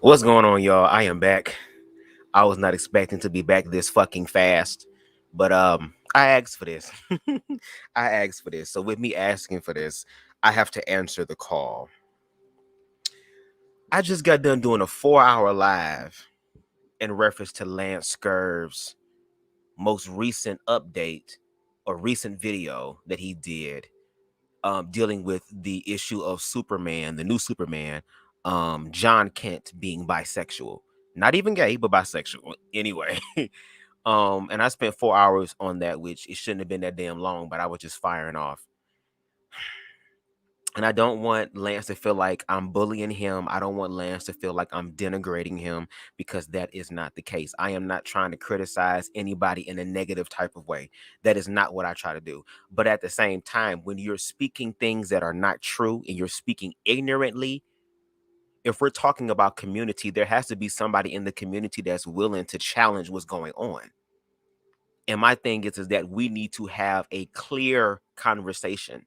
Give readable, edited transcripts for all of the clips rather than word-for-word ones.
What's going on, y'all? I am back. I was not expecting to be back this fucking fast, but I asked for this. I asked for this. So with me asking for this, I have to answer the call. I just got done doing a 4-hour live in reference to Lance Scurv's most recent update or recent video that he did dealing with the issue of Superman, the new Superman, John Kent being bisexual. Not even gay, but bisexual. Anyway. And I spent 4 hours on that, which it shouldn't have been that damn long, but I was just firing off. And I don't want Lance to feel like I'm bullying him. I don't want Lance to feel like I'm denigrating him, because that is not the case. I am not trying to criticize anybody in a negative type of way. That is not what I try to do. But at the same time, when you're speaking things that are not true and you're speaking ignorantly, if we're talking about community, there has to be somebody in the community that's willing to challenge what's going on. And my thing is that we need to have a clear conversation.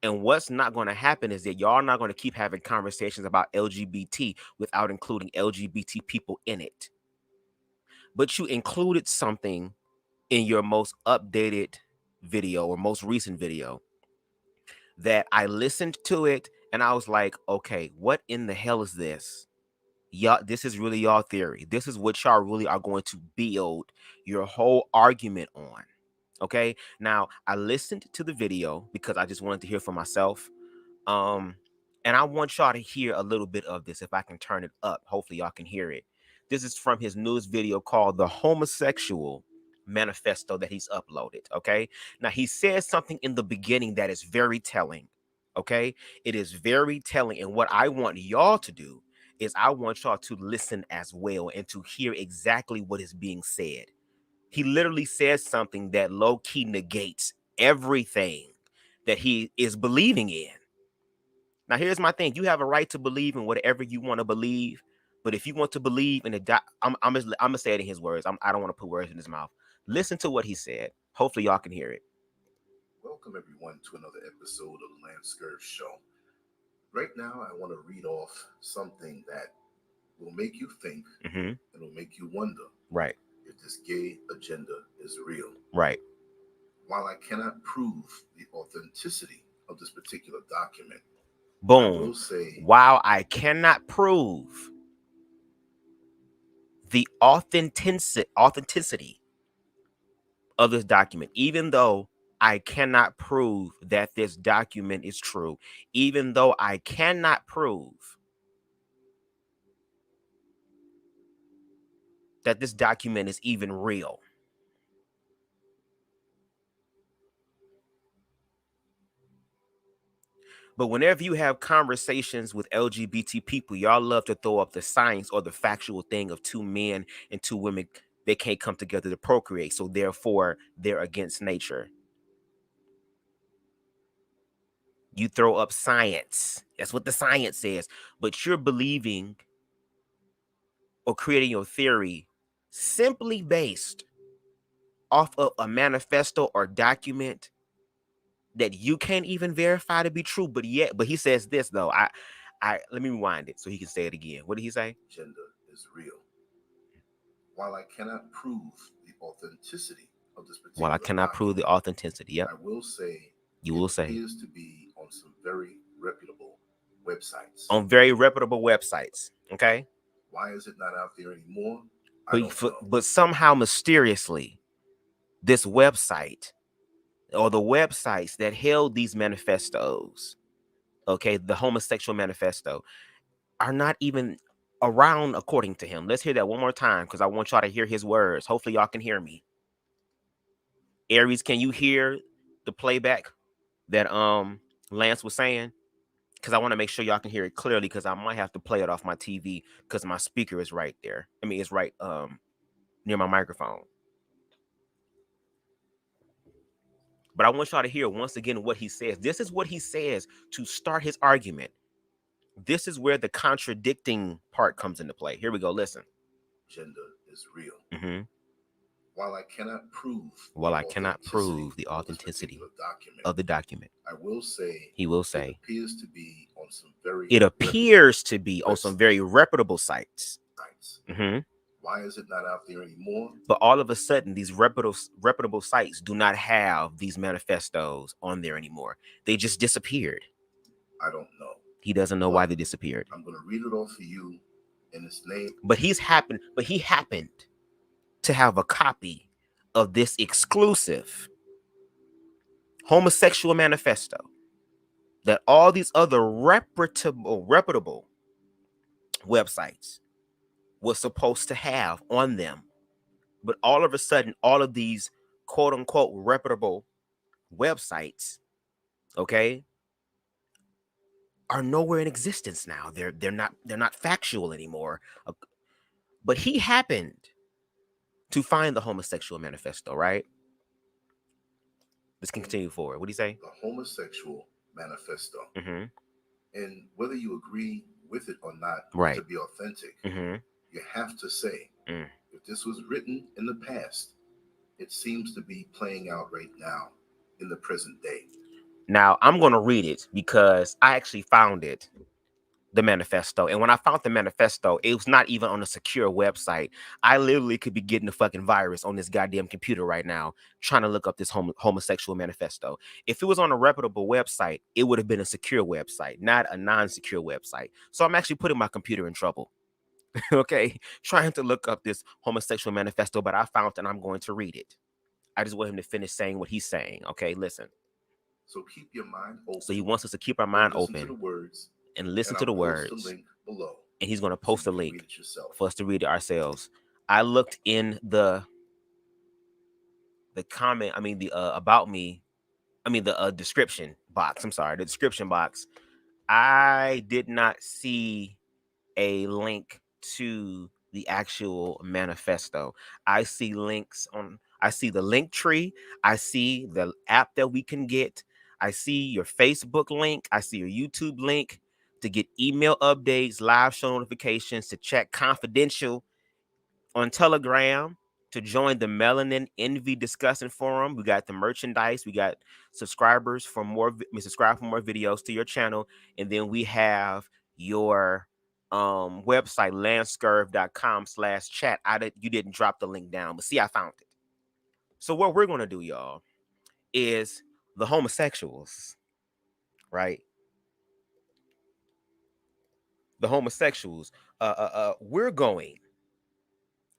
And what's not going to happen is that y'all are not going to keep having conversations about LGBT without including LGBT people in it. But you included something in your most updated video or most recent video that I listened to it and I was like, okay, what in the hell is this? Y'all, this is really y'all theory. This is what y'all really are going to build your whole argument on. Okay, now I listened to the video because I just wanted to hear for myself. And I want y'all to hear a little bit of this. If I can turn it up, hopefully y'all can hear it. This is from his newest video called the Homosexual Manifesto that he's uploaded. Okay, now he says something in the beginning that is very telling. Okay, it is very telling. And what I want y'all to do is I want y'all to listen as well and to hear exactly what is being said. He literally says something that low-key negates everything that he is believing in. Now, here's my thing. You have a right to believe in whatever you want to believe. But if you want to believe in I'm going to say it in his words. I don't want to put words in his mouth. Listen to what he said. Hopefully, y'all can hear it. Welcome, everyone, to another episode of the Lance Scurv Show. Right now, I want to read off something that will make you think and will make you wonder if this gay agenda is real. Right. While I cannot prove the authenticity of this particular document, boom, I will say, while I cannot prove the authenticity of this document, even though I cannot prove that this document is true, even though I cannot prove that this document is even real. But whenever you have conversations with LGBT people, y'all love to throw up the science or the factual thing of two men and two women. They can't come together to procreate, so therefore they're against nature. You throw up science. That's what the science says. But you're believing or creating your theory simply based off of a manifesto or document that you can't even verify to be true. But he says this though. Let me rewind it so he can say it again. What did he say? Gender is real. While I cannot prove the authenticity of this particular Yep. I will say it appears to be on some very reputable websites. On very reputable websites. Okay. Why is it not out there anymore? I don't know. But somehow mysteriously, this website or the websites that held these manifestos, okay, the Homosexual Manifesto, are not even around according to him. Let's hear that one more time because I want y'all to hear his words. Hopefully y'all can hear me. Aris, can you hear the playback that Lance was saying? Because I want to make sure y'all can hear it clearly, because I might have to play it off my TV because my speaker is right there. I mean, it's right near my microphone. But I want y'all to hear once again what he says. This is what he says to start his argument. This is where the contradicting part comes into play. Here we go. Listen. Gender is real. Mm-hmm. While I cannot prove the authenticity of the document, I will say he will say it appears to be on on some very it appears to be on some very reputable sites. Why is it not out there anymore? But all of a sudden, these reputable sites do not have these manifestos on there anymore. They just disappeared. I don't know. He doesn't know why they disappeared. I'm going to read it off for you in its name. But he happened to have a copy of this exclusive Homosexual Manifesto that all these other reputable websites were supposed to have on them. But all of a sudden, all of these quote unquote reputable websites, okay, are nowhere in existence now. They're not factual anymore. But he happened to find the Homosexual Manifesto, right? Let's continue forward. What do you say? The Homosexual Manifesto. And whether you agree with it or not, to be authentic, you have to say, if this was written in the past, it seems to be playing out right now in the present day. Now, I'm going to read it because I actually found it, the manifesto. And when I found the manifesto, it was not even on a secure website. I literally could be getting a fucking virus on this goddamn computer right now trying to look up this Homosexual Manifesto. If it was on a reputable website, it would have been a secure website, not a non-secure website. So I'm actually putting my computer in trouble. Okay, trying to look up this Homosexual Manifesto, but I found it and I'm going to read it. I just want him to finish saying what he's saying. Okay, listen. So keep your mind open. So he wants us to keep our mind open. To the words. And listen to the words. The link below, and he's going to post a link for us to read it ourselves. I looked in the comment, I mean the about me, I mean the description box. I'm sorry, the description box. I did not see a link to the actual manifesto. I see links on, I see the link tree. I see the app that we can get. I see your Facebook link. I see your YouTube link to get email updates, live show notifications, to check confidential on Telegram, to join the Melanin Envy discussion forum. We got the merchandise. We got subscribers for more, subscribe for more videos to your channel. And then we have your website, landscurve.com/chat. You didn't drop the link down, but see, I found it. So what we're going to do, y'all, is the homosexuals, right? The homosexuals, we're going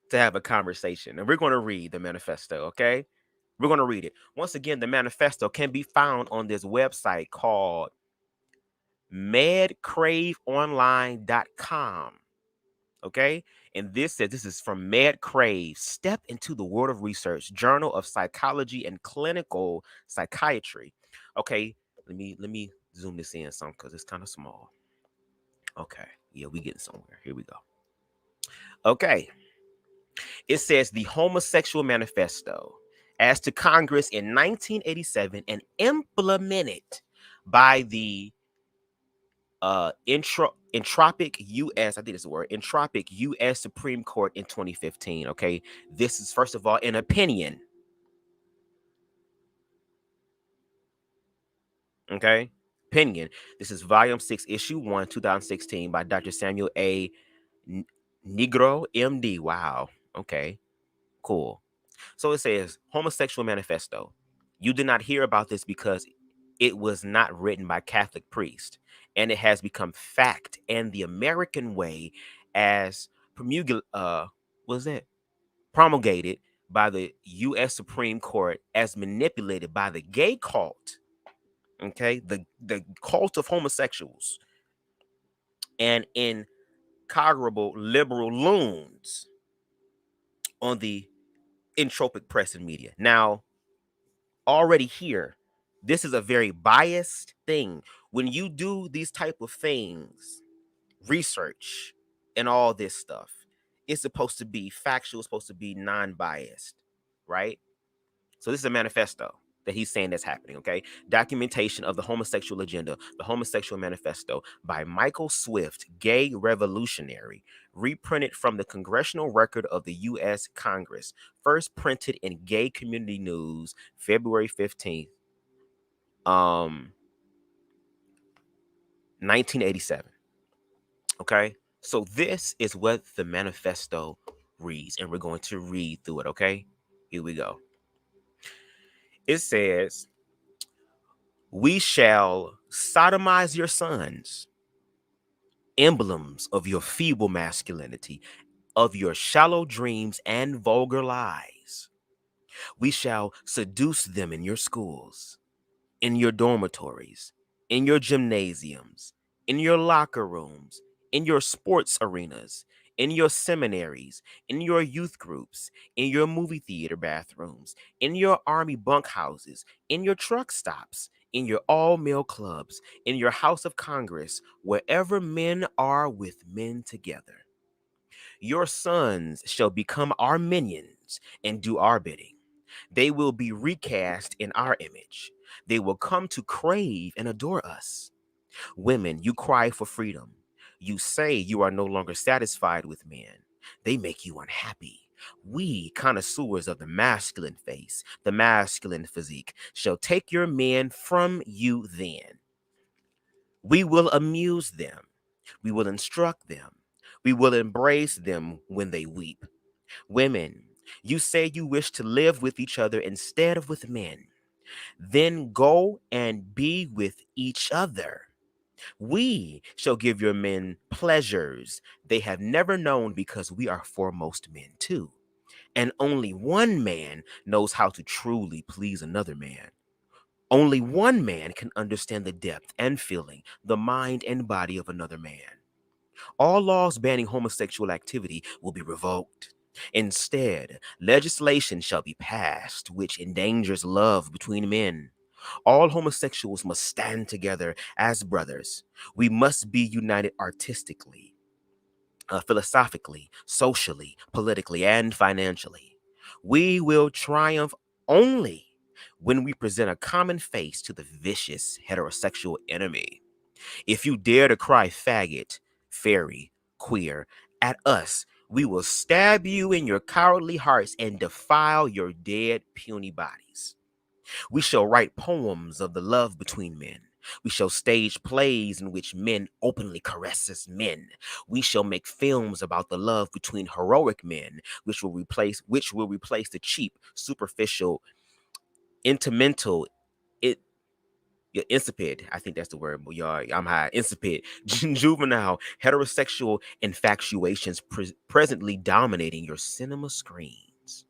to have a conversation and we're going to read the manifesto. Okay, we're going to read it. Once again, the manifesto can be found on this website called medcraveonline.com. Okay, and this says, this is from MedCrave, Step into the World of Research, Journal of Psychology and Clinical Psychiatry. Okay, let me zoom this in some because it's kind of small. Okay, yeah, we getting somewhere. Here we go. Okay, it says the Homosexual Manifesto, as to Congress in 1987 and implemented by the Entropic U.S. I think it's the word, Entropic U.S. Supreme Court in 2015. Okay, this is first of all an opinion. Okay, opinion. This is Volume 6, Issue 1, 2016, by Dr. Samuel A. Negro, M.D. Wow. Okay, cool. So it says Homosexual Manifesto. You did not hear about this because it was not written by Catholic priests, and it has become fact and the American way as promulgated by the U.S. Supreme Court, as manipulated by the gay cult. Okay, the cult of homosexuals and incorrigible liberal loons on the entropic press and media. Now, already here, this is a very biased thing. When you do these type of things, research and all this stuff, it's supposed to be factual, supposed to be non-biased, right? So this is a manifesto that he's saying that's happening, okay? Documentation of the homosexual agenda, the Homosexual Manifesto by Michael Swift, gay revolutionary, reprinted from the Congressional Record of the U.S. Congress, first printed in Gay Community News, February 15th. 1987. Okay. So this is what the manifesto reads, and we're going to read through it. Okay. Here we go. It says, "We shall sodomize your sons, emblems of your feeble masculinity, of your shallow dreams and vulgar lies. We shall seduce them in your schools, in your dormitories, in your gymnasiums, in your locker rooms, in your sports arenas, in your seminaries, in your youth groups, in your movie theater bathrooms, in your army bunkhouses, in your truck stops, in your all male clubs, in your House of Congress, wherever men are with men together. Your sons shall become our minions and do our bidding. They will be recast in our image. They will come to crave and adore us. Women, you cry for freedom. You say you are no longer satisfied with men. They make you unhappy. We, connoisseurs of the masculine face, the masculine physique, shall take your men from you then. We will amuse them. We will instruct them. We will embrace them when they weep. Women, you say you wish to live with each other instead of with men. Then go and be with each other. We shall give your men pleasures they have never known because we are foremost men too. And only one man knows how to truly please another man. Only one man can understand the depth and feeling, the mind and body of another man. All laws banning homosexual activity will be revoked. Instead, legislation shall be passed which endangers love between men. All homosexuals must stand together as brothers. We must be united artistically, philosophically, socially, politically, and financially. We will triumph only when we present a common face to the vicious heterosexual enemy. If you dare to cry faggot, fairy, queer at us, we will stab you in your cowardly hearts and defile your dead, puny bodies. We shall write poems of the love between men. We shall stage plays in which men openly caresses men. We shall make films about the love between heroic men, which will replace the cheap, superficial, intimental, it yeah, insipid. I think that's the word. Y'all, I'm high. Insipid, juvenile, heterosexual infatuations presently dominating your cinema screens.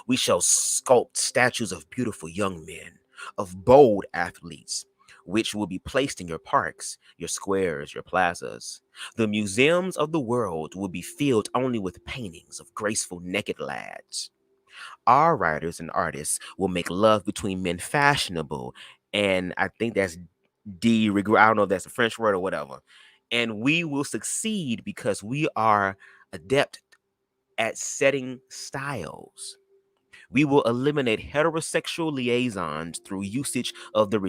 We shall sculpt statues of beautiful young men, of bold athletes, which will be placed in your parks, your squares, your plazas. The museums of the world will be filled only with paintings of graceful naked lads. Our writers and artists will make love between men fashionable, and I think that's I don't know if that's a French word or whatever. And we will succeed because we are adept at setting styles. We will eliminate heterosexual liaisons through usage of the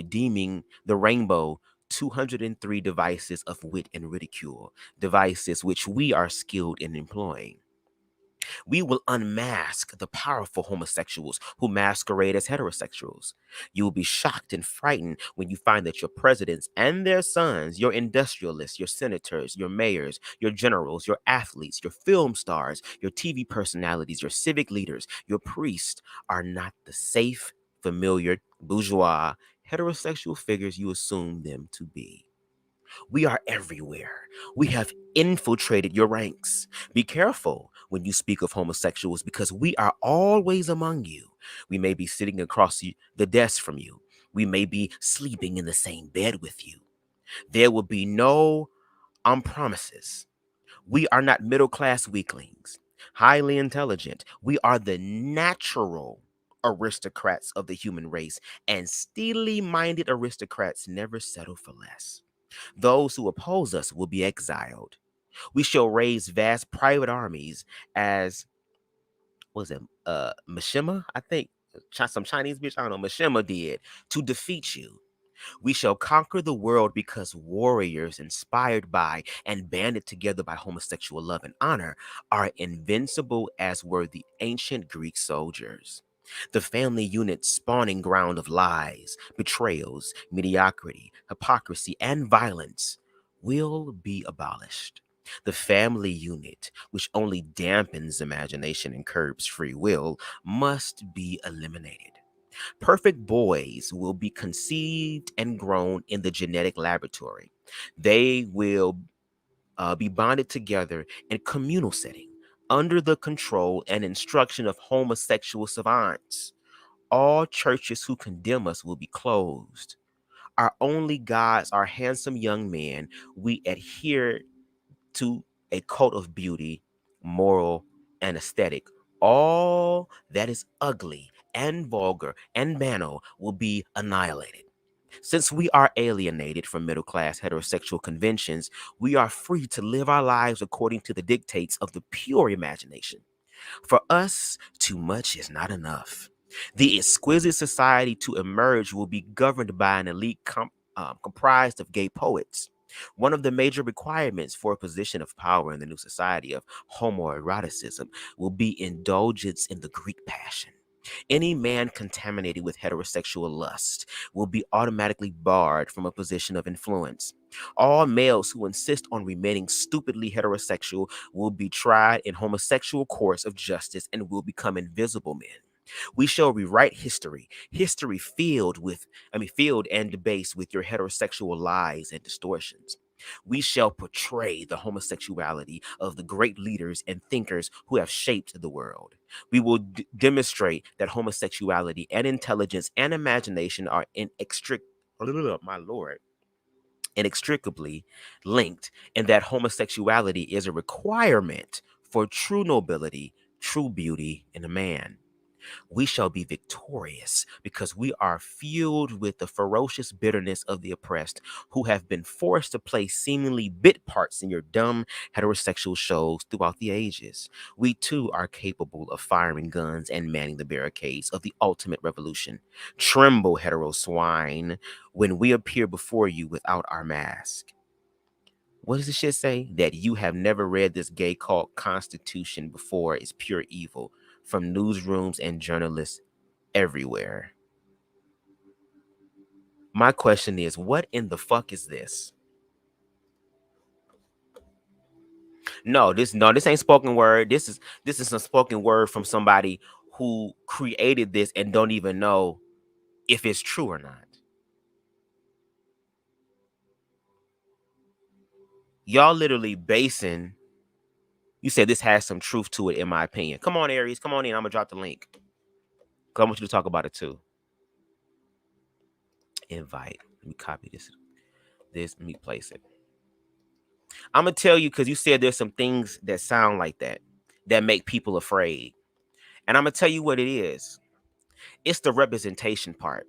rainbow 203 devices of wit and ridicule, devices which we are skilled in employing. We will unmask the powerful homosexuals who masquerade as heterosexuals. You will be shocked and frightened when you find that your presidents and their sons, your industrialists, your senators, your mayors, your generals, your athletes, your film stars, your TV personalities, your civic leaders, your priests are not the safe, familiar, bourgeois, heterosexual figures you assume them to be. We are everywhere. We have infiltrated your ranks. Be careful when you speak of homosexuals because we are always among you. We may be sitting across the desk from you. We may be sleeping in the same bed with you. There will be no promises. We are not middle class weaklings, highly intelligent. We are the natural aristocrats of the human race, and steely minded aristocrats never settle for less. Those who oppose us will be exiled. We shall raise vast private armies as what was it Mishima? I think some Chinese bitch, I don't know, Mishima did to defeat you. We shall conquer the world because warriors inspired by and banded together by homosexual love and honor are invincible as were the ancient Greek soldiers. The family unit spawning ground of lies, betrayals, mediocrity, hypocrisy, and violence will be abolished. The family unit, which only dampens imagination and curbs free will, must be eliminated. Perfect boys will be conceived and grown in the genetic laboratory. They will be bonded together in communal setting under the control and instruction of homosexual savants. All churches who condemn us will be closed. Our only gods are handsome young men. We adhere to a cult of beauty, moral, and aesthetic. All that is ugly and vulgar and banal will be annihilated. Since we are alienated from middle class heterosexual conventions, we are free to live our lives according to the dictates of the pure imagination. For us, too much is not enough. The exquisite society to emerge will be governed by an elite comprised of gay poets. One of the major requirements for a position of power in the new society of homoeroticism will be indulgence in the Greek passion. Any man contaminated with heterosexual lust will be automatically barred from a position of influence. All males who insist on remaining stupidly heterosexual will be tried in homosexual courts of justice and will become invisible men. We shall rewrite history, history filled and debased with your heterosexual lies and distortions. We shall portray the homosexuality of the great leaders and thinkers who have shaped the world. We will demonstrate that homosexuality and intelligence and imagination are my lord, inextricably linked, and that homosexuality is a requirement for true nobility, true beauty in a man. We shall be victorious because we are fueled with the ferocious bitterness of the oppressed who have been forced to play seemingly bit parts in your dumb heterosexual shows throughout the ages. We too are capable of firing guns and manning the barricades of the ultimate revolution. Tremble, hetero swine, when we appear before you without our mask. What does the shit say? That you have never read this gay cult constitution before is pure evil from newsrooms and journalists everywhere. My question is, what in the fuck is this? No, this ain't spoken word. This is some spoken word from somebody who created this and don't even know if it's true or not. Y'all literally basing. You said this has some truth to it, in my opinion. Come on, Aries. Come on in. I'm gonna drop the link. 'Cause I want you to talk about it too. Invite. Let me copy this. Let me place it. I'm gonna tell you because you said there's some things that sound like that make people afraid. And I'm gonna tell you what it is. It's the representation part.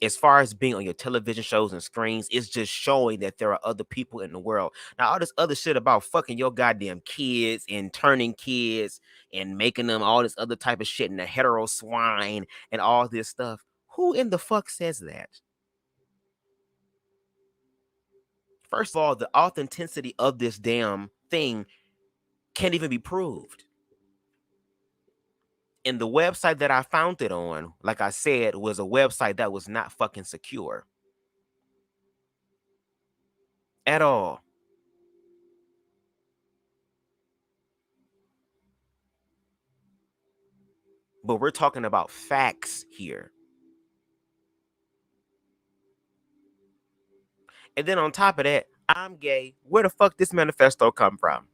As far as being on your television shows and screens, it's just showing that there are other people in the world. Now, all this other shit about fucking your goddamn kids and turning kids and making them all this other type of shit and the hetero swine and all this stuff. Who in the fuck says that? First of all, the authenticity of this damn thing can't even be proved. And the website that I found it on, like I said, was a website that was not fucking secure at all. But we're talking about facts here. And then on top of that, I'm gay. Where the fuck this manifesto come from?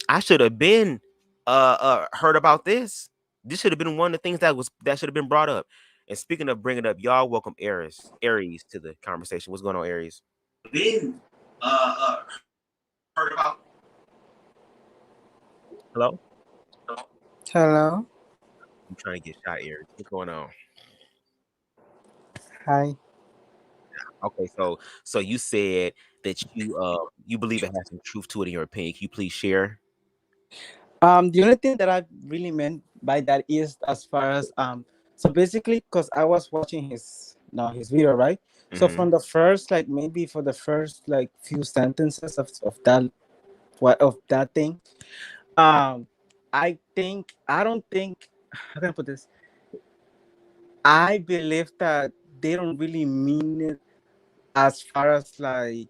I should have been heard about this. This should have been one of the things that should have been brought up. And speaking of bringing up, y'all welcome Aries to the conversation. What's going on, Aries? Been heard about. Hello? Hello. I'm trying to get shot, Aries. What's going on? Hi. Okay, so you said that you believe it has some truth to it in your opinion. Can you please share? The only thing that I really meant by that is as far as so basically because I was watching his video, right? So Mm-hmm. from the first like maybe for the first like few sentences of that what of that thing, um I don't think how can I put this? I believe that they don't really mean it as far as like,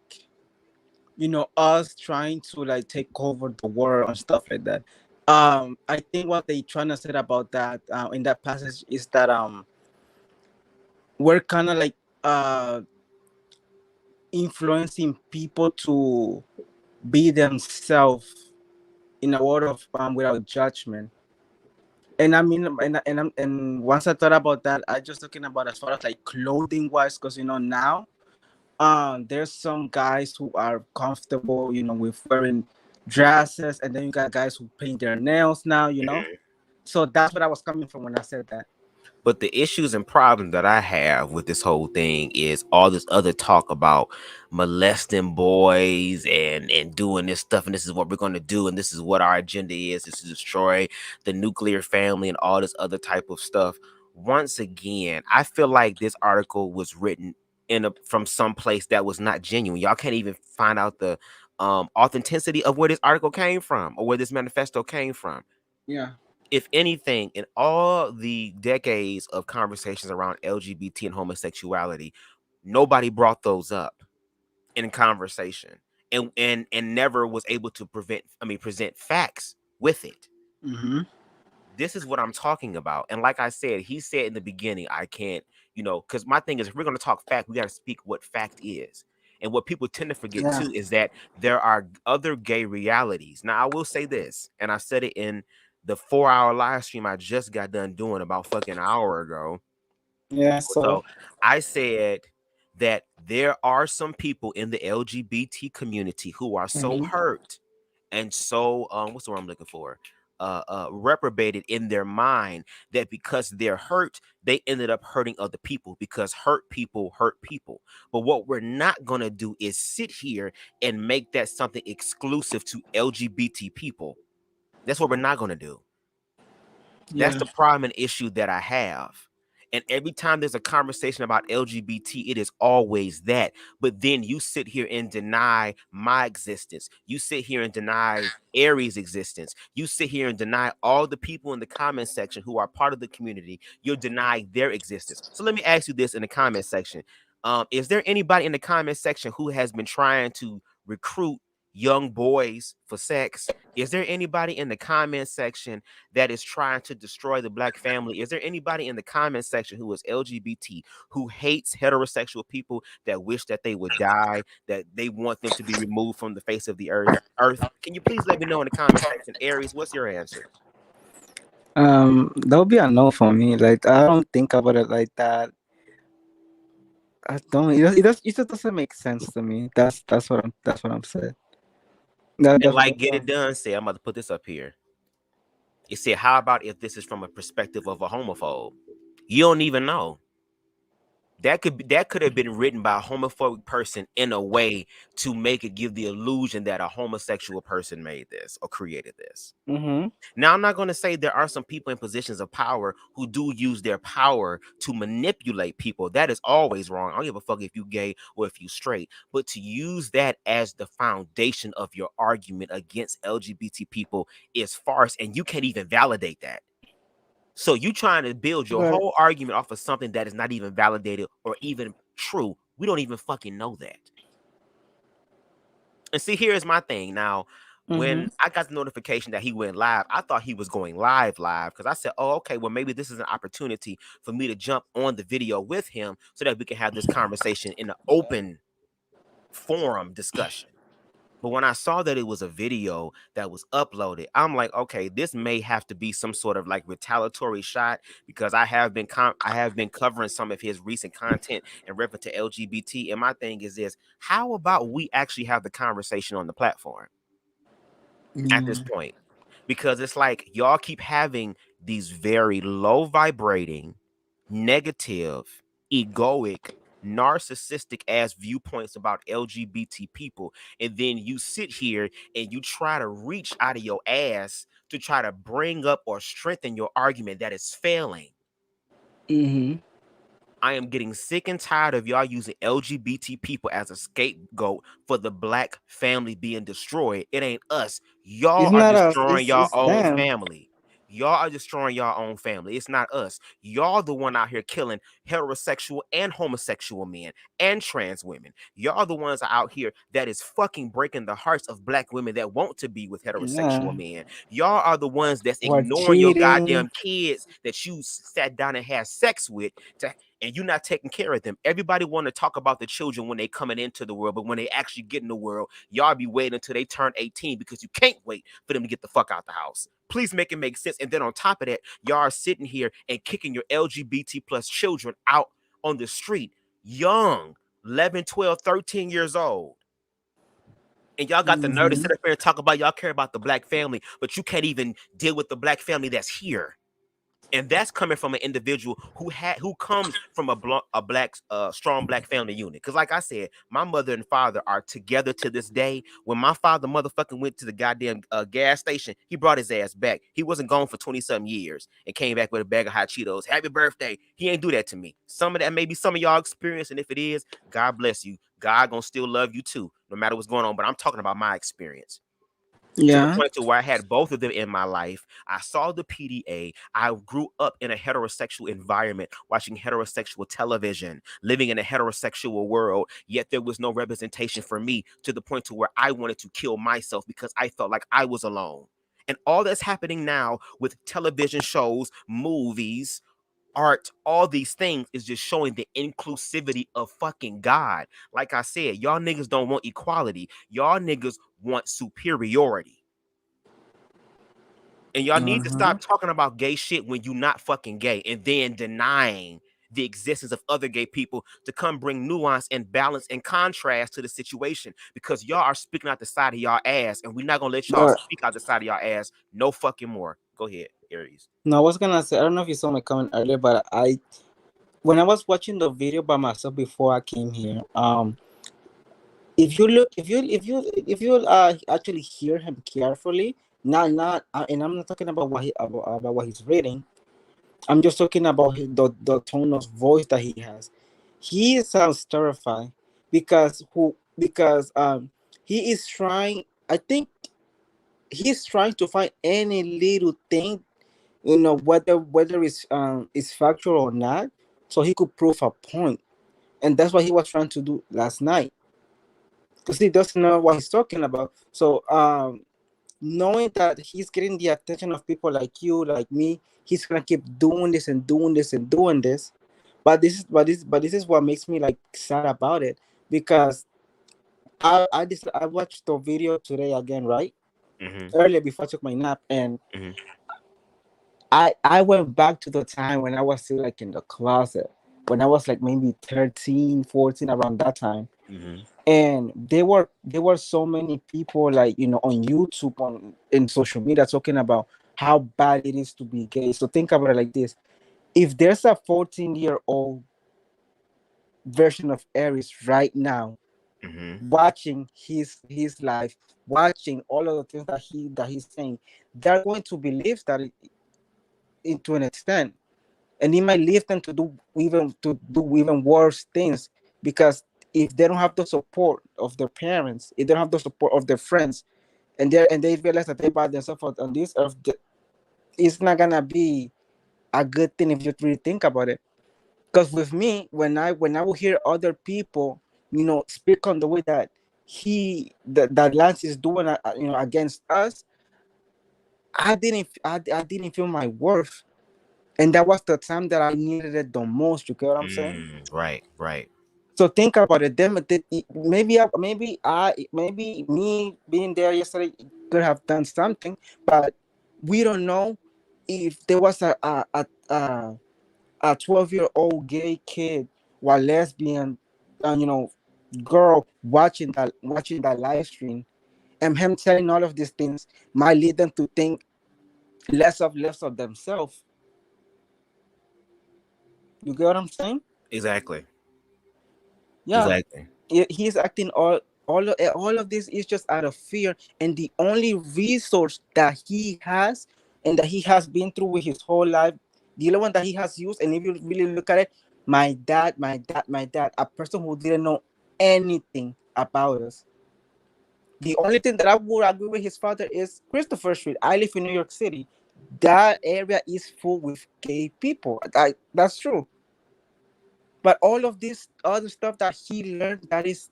us trying to like take over the world and stuff like that. I think what they trying to say about that in that passage is that we're kind of like uh influencing people to be themselves in a world of without judgment. And I mean, and once I thought about that, I just talking about as far as like clothing wise, because now there's some guys who are comfortable, with wearing dresses, and then you got guys who paint their nails now. So that's what I was coming from when I said that. But the issues and problems that I have with this whole thing is all this other talk about molesting boys and doing this stuff, and this is what we're going to do, and this is what our agenda is to destroy the nuclear family and all this other type of stuff. Once again, I feel like this article was written from some place that was not genuine. Y'all can't even find out the authenticity of where this article came from or where this manifesto came from. Yeah. If anything, in all the decades of conversations around LGBT and homosexuality, nobody brought those up in conversation and never was able to present facts with it. Mm-hmm. This is what I'm talking about. And like I said, he said in the beginning, I can't, because my thing is, if we're going to talk fact, we got to speak what fact is. And what people tend to forget Yeah. too is that there are other gay realities. Now, I will say this, and I said it in the 4-hour live stream I just got done doing about fucking an hour ago. Yeah. So. So I said that there are some people in the LGBT community who are so Mm-hmm. hurt and so what's the word I'm looking for? Reprobated in their mind that because they're hurt, they ended up hurting other people because hurt people hurt people. But what we're not gonna do is sit here and make that something exclusive to LGBT people. That's what we're not gonna do. That's Yeah. the problem and issue that I have. And every time there's a conversation about LGBT, it is always that. But then you sit here and deny my existence. You sit here and deny Aries' existence. You sit here and deny all the people in the comment section who are part of the community. You'll deny their existence. So let me ask you this in the comment section. Is there anybody in the comment section who has been trying to recruit young boys for sex? Is there anybody in the comment section that is trying to destroy the black family? Is there anybody in the comment section who is LGBT, who hates heterosexual people, that wish that they would die, that they want them to be removed from the face of the earth? Can you please let me know in the comment section? Aries, what's your answer? That would be a no for me. Like I don't think about it like that. I don't. It just doesn't make sense to me. That's what I'm saying. And That's like Get It Done said, I'm about to put this up here. It said, how about if this is from a perspective of a homophobe? You don't even know. That could have been written by a homophobic person in a way to make it give the illusion that a homosexual person made this or created this. Mm-hmm. Now, I'm not going to say there are some people in positions of power who do use their power to manipulate people. That is always wrong. I don't give a fuck if you gay or if you straight, but to use that as the foundation of your argument against LGBT people is farce, and you can't even validate that. So you trying to build your But whole argument off of something that is not even validated or even true. We don't even fucking know that. And see, here's my thing. Now, mm-hmm. when I got the notification that he went live, I thought he was going live because I said, oh, okay, well, maybe this is an opportunity for me to jump on the video with him so that we can have this conversation in an open forum discussion. But when I saw that it was a video that was uploaded, I'm like, okay, this may have to be some sort of like retaliatory shot because I have been covering some of his recent content in reference to LGBT. And my thing is this: how about we actually have the conversation on the platform at this Yeah. point? Because it's like y'all keep having these very low vibrating, negative, egoic, narcissistic ass viewpoints about LGBT people, and then you sit here and you try to reach out of your ass to try to bring up or strengthen your argument that is failing. Mm-hmm. I am getting sick and tired of y'all using LGBT people as a scapegoat for the black family being destroyed. It ain't us. Y'all It's are not us. destroying It's your it's own them. family. Y'all are destroying your own family. It's not us. Y'all the one out here killing heterosexual and homosexual men and trans women. Y'all the ones out here that is fucking breaking the hearts of black women that want to be with Yeah. heterosexual men. Y'all are the ones that's Or ignoring your cheating. goddamn kids that you sat down and had sex with to, and you're not taking care of them. Everybody want to talk about the children when they coming into the world, but when they actually get in the world, y'all be waiting until they turn 18 because you can't wait for them to get the fuck out the house. Please make it make sense. And then on top of that, y'all are sitting here and kicking your LGBT plus children out on the street, young, 11, 12, 13 years old. And y'all got the nerve to sit up here and talk about y'all care about the black family, but you can't even deal with the black family that's here. And that's coming from an individual who comes from a black strong black family unit. Because like I said, my mother and father are together to this day. When my father motherfucking went to the goddamn gas station, he brought his ass back. He wasn't gone for 20-something years and came back with a bag of hot Cheetos. Happy birthday. He ain't do that to me. Some of that maybe some of y'all experience, and if it is, God bless you. God gonna still love you too, no matter what's going on. But I'm talking about my experience, to the Yeah. point to where I had both of them in my life. I saw the PDA. I grew up in a heterosexual environment, watching heterosexual television, living in a heterosexual world, yet there was no representation for me, to the point to where I wanted to kill myself because I felt like I was alone. And all that's happening now with television shows, movies, art, all these things is just showing the inclusivity of fucking God. Like I said, y'all niggas don't want equality. Y'all niggas want superiority. And y'all need to stop talking about gay shit when you not fucking gay and then denying the existence of other gay people to come bring nuance and balance and contrast to the situation, because y'all are speaking out the side of y'all ass and we're not gonna let y'all But speak out the side of y'all ass no fucking more. Go ahead, Aries. no, I was gonna say, I don't know if you saw my comment earlier, but when I was watching the video by myself before I came here, if you look, if you actually hear him carefully, not and I'm not talking about about what he's reading. I'm just talking about the tone of voice that he has. He sounds terrified because he is trying. I think he's trying to find any little thing, whether it's factual or not, so he could prove a point, and that's what he was trying to do last night, because he doesn't know what he's talking about. So knowing that he's getting the attention of people like you, like me, he's gonna keep doing this and doing this and doing this. But this is what makes me like sad about it, because I watched the video today again, right? Mm-hmm. Earlier before I took my nap, and Mm-hmm. I went back to the time when I was still like in the closet, when I was like maybe 13, 14, around that time. Mm-hmm. And there were so many people, like, on YouTube, on in social media, talking about how bad it is to be gay. So think about it like this: if there's a 14-year-old version of Aris right now, Mm-hmm. watching his life, watching all of the things that he's saying, they're going to believe that into an extent, and it might lead them to do even worse things, because if they don't have the support of their parents, if they don't have the support of their friends, and they realize that they by themselves on this earth, it's not gonna be a good thing if you really think about it. Because with me, when I will hear other people, speak on the way that Lance is doing, against us, I didn't feel my worth, and that was the time that I needed it the most. You get what I'm saying? Right, right. So think about it. Maybe me being there yesterday could have done something, but we don't know if there was a 12-year-old gay kid or lesbian, girl watching that live stream, and him telling all of these things might lead them to think less of themselves. You get what I'm saying? Exactly. Yeah. Exactly. He's acting all of this is just out of fear, and the only resource that he has, and that he has been through with his whole life, the only one that he has used, and if you really look at it, my dad, a person who didn't know anything about us. The only thing that I would agree with his father is Christopher Street. I live in New York City. that area is full with gay people. That's true. But all of this other stuff that he learned, that's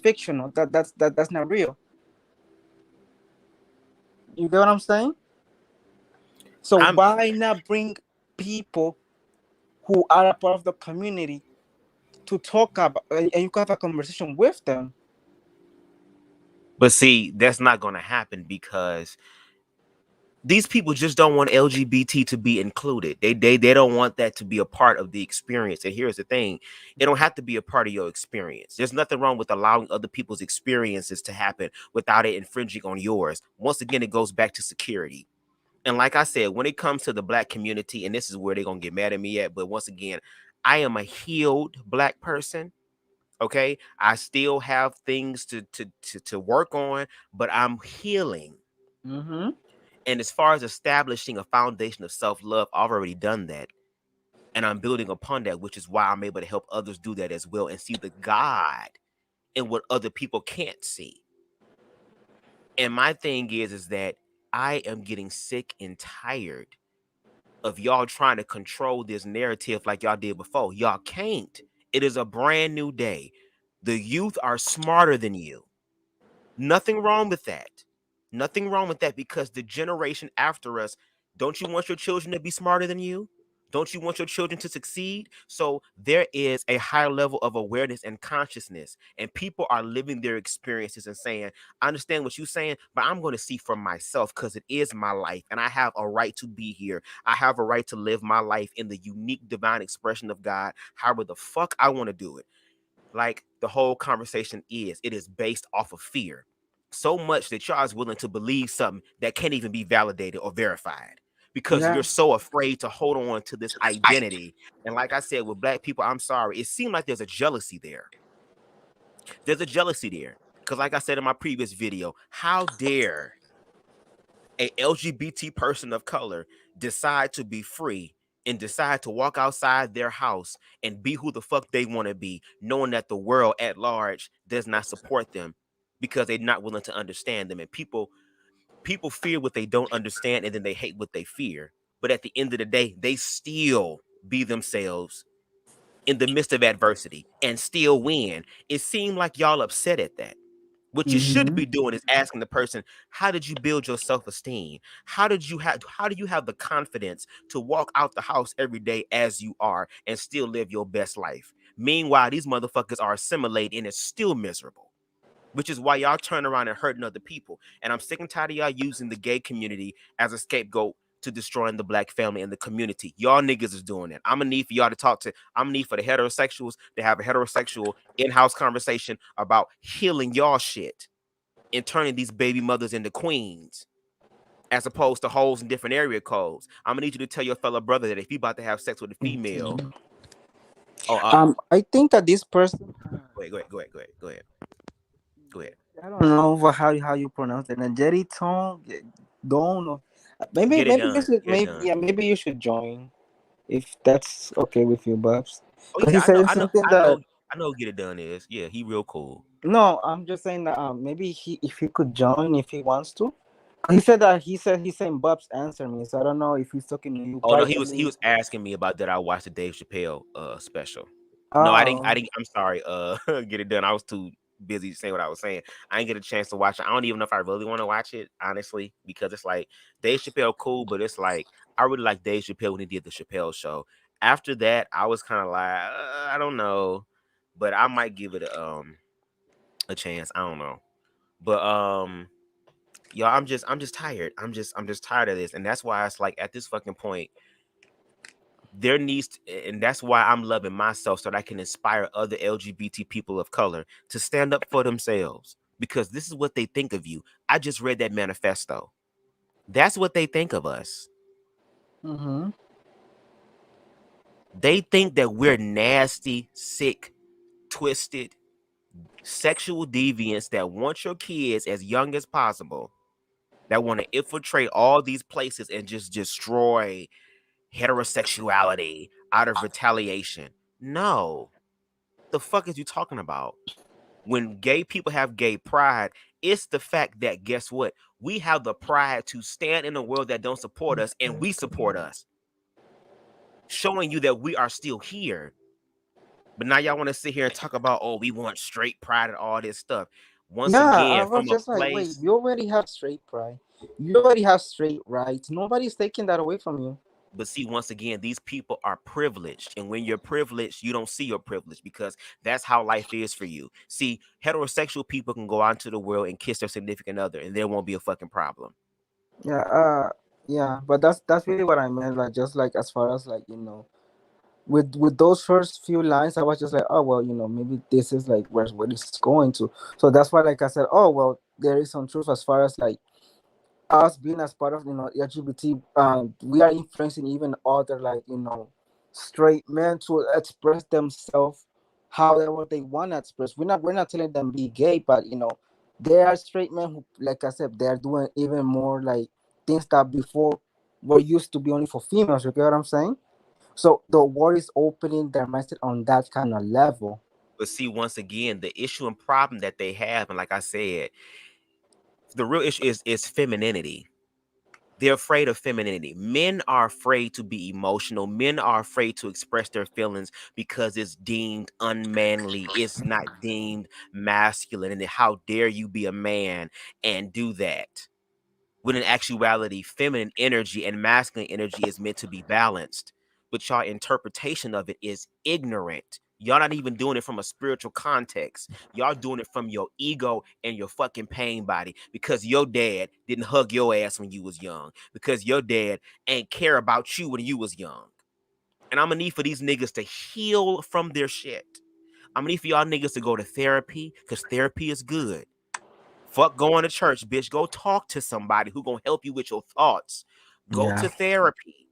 fictional. That's not real. You get what I'm saying? So I'm why not bring people who are a part of the community to talk about, and you can have a conversation with them? But see, that's not going to happen because these people just don't want LGBT to be included. They don't want that to be a part of the experience. And here's the thing, it don't have to be a part of your experience. There's nothing wrong with allowing other people's experiences to happen without it infringing on yours. Once again, it goes back to security. And like I said, when it comes to the Black community, and this is where they're gonna get mad at me at, but once again, I am a healed Black person. Okay, I still have things to work on, but I'm healing. Mm-hmm. And as far as establishing a foundation of self-love, I've already done that. And I'm building upon that, which is why I'm able to help others do that as well and see the God in what other people can't see. And my thing is that I am getting sick and tired of y'all trying to control this narrative like y'all did before. Y'all can't. It is a brand new day. The youth are smarter than you. Nothing wrong with that. Nothing wrong with that because the generation after us, don't you want your children to be smarter than you? Don't you want your children to succeed? So there is a higher level of awareness and consciousness, and people are living their experiences and saying, I understand what you're saying, but I'm going to see for myself because it is my life and I have a right to be here. I have a right to live my life in the unique divine expression of God, however the fuck I want to do it. Like the whole conversation is, it is based off of fear. So much that y'all is willing to believe something that can't even be validated or verified because Yeah. you're so afraid to hold on to this identity. And like I said, with Black people, I'm sorry, it seemed like there's a jealousy there. There's a jealousy there. Because like I said in my previous video, how dare a LGBT person of color decide to be free and decide to walk outside their house and be who the fuck they want to be, knowing that the world at large does not support them because they're not willing to understand them. And people fear what they don't understand and then they hate what they fear. But at the end of the day, they still be themselves in the midst of adversity and still win. It seemed like y'all upset at that. What you should Mm-hmm. be doing is asking the person, how did you build your self-esteem? How do you have the confidence to walk out the house every day as you are and still live your best life? Meanwhile, these motherfuckers are assimilated and it's still miserable, which is why y'all turn around and hurting other people. And I'm sick and tired of y'all using the gay community as a scapegoat to destroying the Black family and the community. Y'all niggas is doing that. I'm gonna need for y'all to I'm gonna need for the heterosexuals to have a heterosexual in-house conversation about healing y'all shit and turning these baby mothers into queens as opposed to holes in different area codes. I'm gonna need you to tell your fellow brother that if he about to have sex with a female, Mhm. oh, I think that this person, go ahead, go ahead, I don't know how you pronounce it. Jerry Tong, don't know. Maybe get it maybe you done, should get it maybe done. yeah maybe you should join if that's okay with you, Bubs. Oh Because yeah, he said something that I know. Get it done is yeah. He real cool. no, I'm just saying that maybe he if he could join if he wants to. 'Cause he said that he's saying Bubs answer me, so I don't know if he's talking to you Oh no, he privately. was asking me about that. I watched the Dave Chappelle special. No, I Oh. didn't. I'm sorry. Get it done. I was too busy saying what I was saying. I didn't get a chance to watch it. I don't even know if I really want to watch it honestly because it's like Dave Chappelle cool, but it's like I really like Dave Chappelle when he did the Chappelle show. After that, I was kind of like I don't know, but I might give it a chance. I don't know, but y'all, I'm just tired. I'm just tired of this, and that's why it's like at this fucking point, there needs to, and that's why I'm loving myself so that I can inspire other LGBT people of color to stand up for themselves because this is what they think of you. I just read that manifesto. That's what they think of us. Mm-hmm. They think that we're nasty, sick, twisted, sexual deviants that want your kids as young as possible, that want to infiltrate all these places and just destroy heterosexuality out of retaliation. No. The fuck is you talking about? When gay people have gay pride, it's the fact that, guess what? We have the pride to stand in a world that don't support us, and we support us, showing you that we are still here. But now y'all want to sit here and talk about, oh, we want straight pride and all this stuff. Once Yeah, I again, was from a just like, wait, place. you already have straight pride. You already have straight rights. Nobody's taking that away from you. But see, once again, these people are privileged. And when you're privileged, you don't see your privilege because that's how life is for you. See, heterosexual people can go out into the world and kiss their significant other, and there won't be a fucking problem. Yeah, yeah, but that's really what I meant. Like, just like as far as like, with those first few lines, I was just like, oh well, maybe this is like where this is going to. So that's why, like I said, oh well, there is some truth as far as like us being as part of LGBT. We are influencing even other like straight men to express themselves however they want to express. We're not telling them be gay, but there are straight men who, like I said, they're doing even more like things that before were used to be only for females. You get what I'm saying? So the world is opening their mindset on that kind of level. But see, once again, the issue and problem that they have, and like I said, the real issue is femininity. They're afraid of femininity. Men are afraid to be emotional. Men are afraid to express their feelings because it's deemed unmanly. It's not deemed masculine. And how dare you be a man and do that? When in actuality, feminine energy and masculine energy is meant to be balanced. But y'all interpretation of it is ignorant. Y'all not even doing it from a spiritual context. Y'all doing it from your ego and your fucking pain body because your dad didn't hug your ass when you was young. Because your dad ain't care about you when you was young. And I'm gonna need for these niggas to heal from their shit. I'm gonna need for y'all niggas to go to therapy because therapy is good. Fuck going to church, bitch. Go talk to somebody who gonna help you with your thoughts. Go Yeah. to therapy.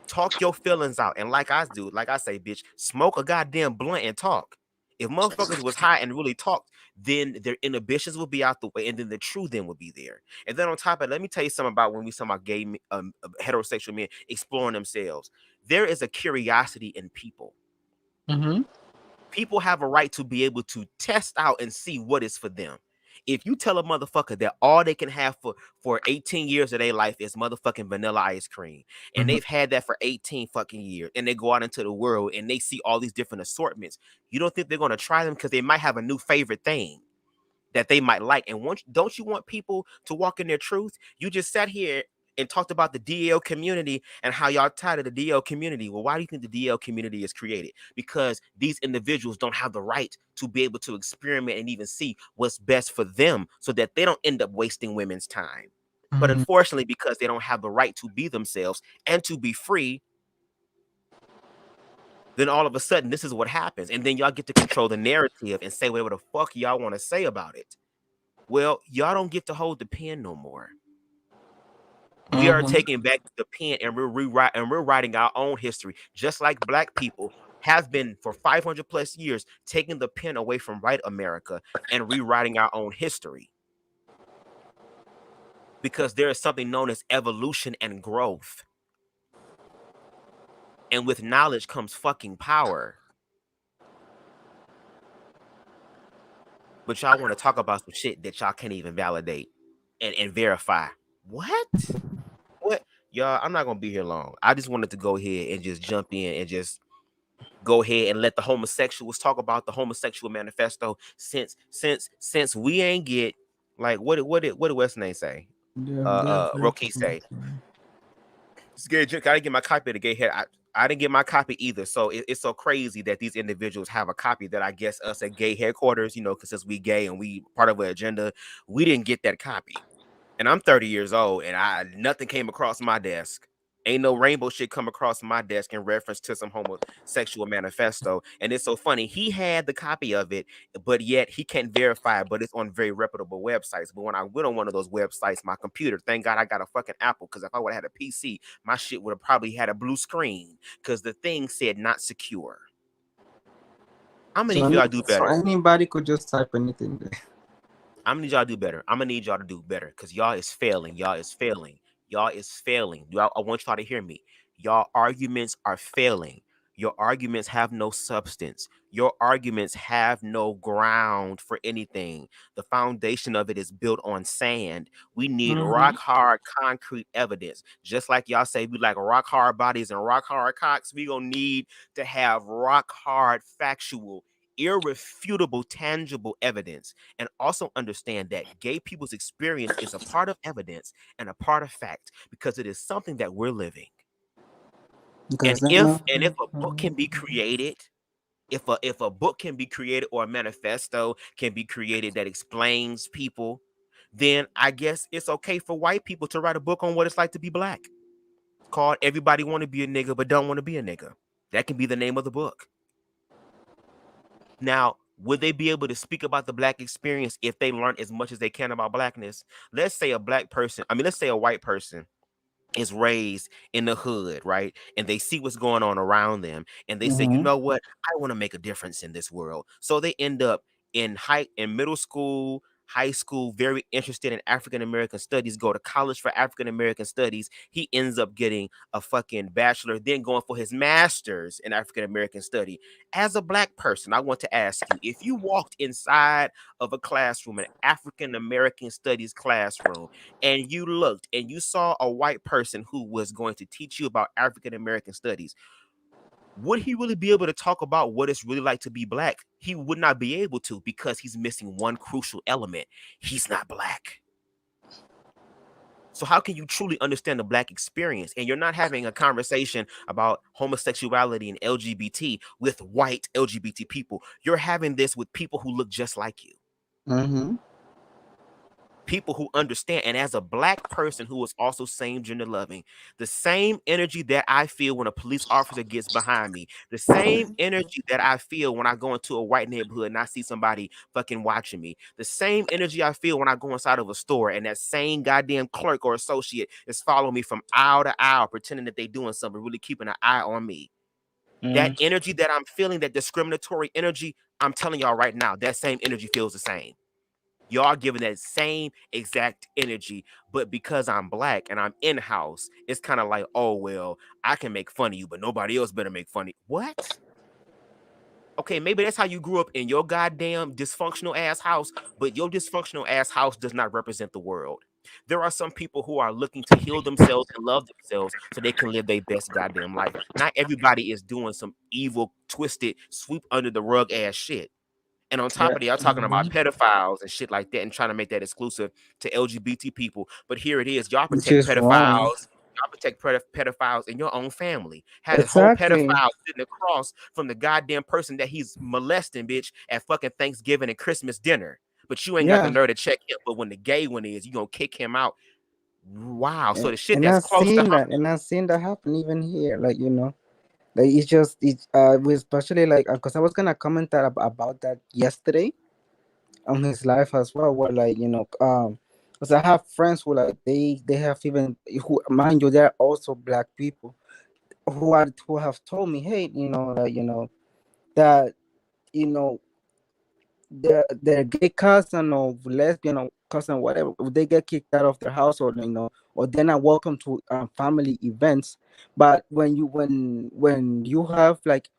Talk your feelings out. And like I do, like I say, bitch, smoke a goddamn blunt and talk. If motherfuckers was high and really talked, then their inhibitions would be out the way, and then the truth then would be there. And then on top of it, let me tell you something about when we talk about gay, heterosexual men exploring themselves. There is a curiosity in people. Mm-hmm. People have a right to be able to test out and see what is for them. If you tell a motherfucker that all they can have for 18 years of their life is motherfucking vanilla ice cream, and Mm-hmm. they've had that for 18 fucking years, and they go out into the world and they see all these different assortments, you don't think they're going to try them because they might have a new favorite thing that they might like. And don't you want people to walk in their truth? You just sat here and talked about the DL community and how y'all tied to the DL community. Well, why do you think the DL community is created? Because these individuals don't have the right to be able to experiment and even see what's best for them so that they don't end up wasting women's time. But Mm-hmm. unfortunately, because they don't have the right to be themselves and to be free, then all of a sudden this is what happens. And then y'all get to control the narrative and say whatever the fuck y'all want to say about it. Well, y'all don't get to hold the pen no more. We are Mm-hmm. taking back the pen and we're writing our own history, just like black people have been for 500 plus years, taking the pen away from white America and rewriting our own history. Because there is something known as evolution and growth. And with knowledge comes fucking power. But y'all want to talk about some shit that y'all can't even validate and verify. What? What? Y'all, I'm not gonna be here long. I just wanted to go ahead and just jump in and just go ahead and let the homosexuals talk about the homosexual manifesto since we ain't get like what did West name say? Yeah, they're very Rocky say. complimentary. I gotta get my copy of the gay head. I didn't get my copy either. So it's so crazy that these individuals have a copy that I guess us at gay headquarters, because since we gay and we part of an agenda, we didn't get that copy. And I'm 30 years old and nothing came across my desk. Ain't no rainbow shit come across my desk in reference to some homosexual manifesto. And it's so funny. He had the copy of it, but yet he can't verify it, but it's on very reputable websites. But when I went on one of those websites, my computer, thank God I got a fucking Apple, because if I would have had a PC, my shit would have probably had a blue screen because the thing said not secure. I'm gonna need So, y'all to do so better. anybody could just type anything there. I'm gonna need y'all to do better. I'm gonna need y'all to do better because y'all is failing. Y'all is failing. Y'all is failing. Y'all, I want y'all to hear me. Y'all arguments are failing. Your arguments have no substance. Your arguments have no ground for anything. The foundation of it is built on sand. We need rock hard, concrete evidence. Just like y'all say, we like rock hard bodies and rock hard cocks. We gonna need to have rock hard, factual, irrefutable, tangible evidence. And also understand that gay people's experience is a part of evidence and a part of fact because it is something that we're living. Because And if a book can be created, if a book can be created or a manifesto can be created that explains people, then I guess it's okay for white people to write a book on what it's like to be black. Called Everybody Want to Be a Nigga but Don't Want to Be a Nigga. That can be the name of the book. Now, would they be able to speak about the black experience if they learn as much as they can about blackness? Let's say let's say a white person is raised in the hood, right? And they see what's going on around them. And they say, you know what? I want to make a difference in this world. So they end up in middle school, high school, very interested in African American studies, go to college for African American studies. He ends up getting a fucking bachelor, then going for his master's in African American study. As a black person, I want to ask you, if you walked inside of a classroom, an African American studies classroom, and you looked and you saw a white person who was going to teach you about African American studies, would he really be able to talk about what it's really like to be black? He would not be able to because he's missing one crucial element. He's not black. So how can you truly understand the black experience? And you're not having a conversation about homosexuality and LGBT with white LGBT people. You're having this with people who look just like you. People who understand. And as a black person who is also same gender loving, the same energy that I feel when a police officer gets behind me, the same energy that I feel when I go into a white neighborhood and I see somebody fucking watching me, the same energy I feel when I go inside of a store and that same goddamn clerk or associate is following me from aisle to aisle, pretending that they doing something, really keeping an eye on me. That energy that I'm feeling, that discriminatory energy, I'm telling y'all right now, that same energy feels the same. Y'all giving that same exact energy, but because I'm black and I'm in-house, it's kind of like, oh, well, I can make fun of you, but nobody else better make fun of you. What? Okay, maybe that's how you grew up in your goddamn dysfunctional ass house, but your dysfunctional ass house does not represent the world. There are some people who are looking to heal themselves and love themselves so they can live their best goddamn life. Not everybody is doing some evil, twisted, sweep under the rug ass shit. And on top of that, y'all talking about pedophiles and shit like that and trying to make that exclusive to LGBT people. But here it is. Y'all which protect is wrong. pedophiles. Y'all protect pedophiles in your own family. Had a whole Exactly. pedophile sitting across from the goddamn person that he's molesting, bitch, at fucking Thanksgiving and Christmas dinner. But you ain't got the Yeah. nerve to check him. But when the gay one is, you going to kick him out. Wow. So the shit And that's I've close to seen home. that, and I've seen that happen even here. Like it's just we especially like because I was gonna comment that about that yesterday on his life as well. Where because I have friends who like they have even who mind you they're also black people who have told me, hey, that you know their gay cousin or lesbian or cousin whatever, they get kicked out of their house, or or they're not welcome to family events. But when you have like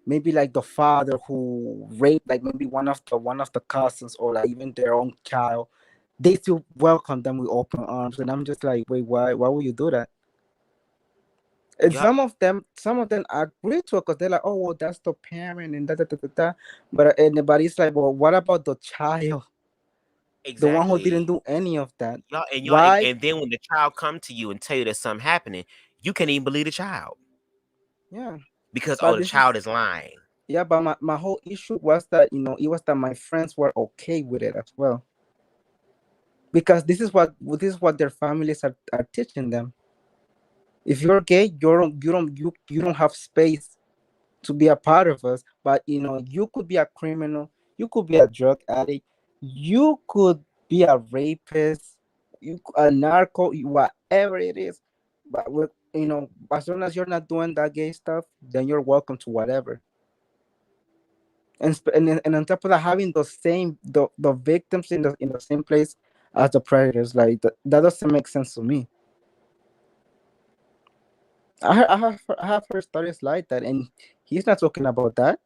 maybe like the father who raped like maybe one of the cousins, or like even their own child, they still welcome them with open arms. And I'm just like, wait, why would you do that? And Yup. some of them agree to it because they're like, oh well, that's the parent and da da da da da. But it's like, well, what about the child, the one who didn't Exactly. do any of that? Y'all, Why? and then when the child come to you and tell you that something happening, you can't even believe the child Yeah, because, oh, but the this is child is lying. yeah. But my whole issue was that it was that my friends were okay with it as well, because this is what their families are teaching them. If you're gay, you don't have space to be a part of us. But you could be a criminal, you could be a drug addict, you could be a rapist, a narco, whatever it is. But as long as you're not doing that gay stuff, then you're welcome to whatever. And on top of that, having the victims in the same place as the predators, like that doesn't make sense to me. I have heard stories like that, and he's not talking about that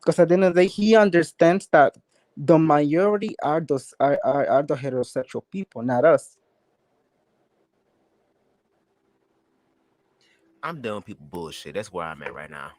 because at the end of the day, he understands that the majority are the heterosexual people, not us. I'm done with people bullshit. That's where I'm at right now.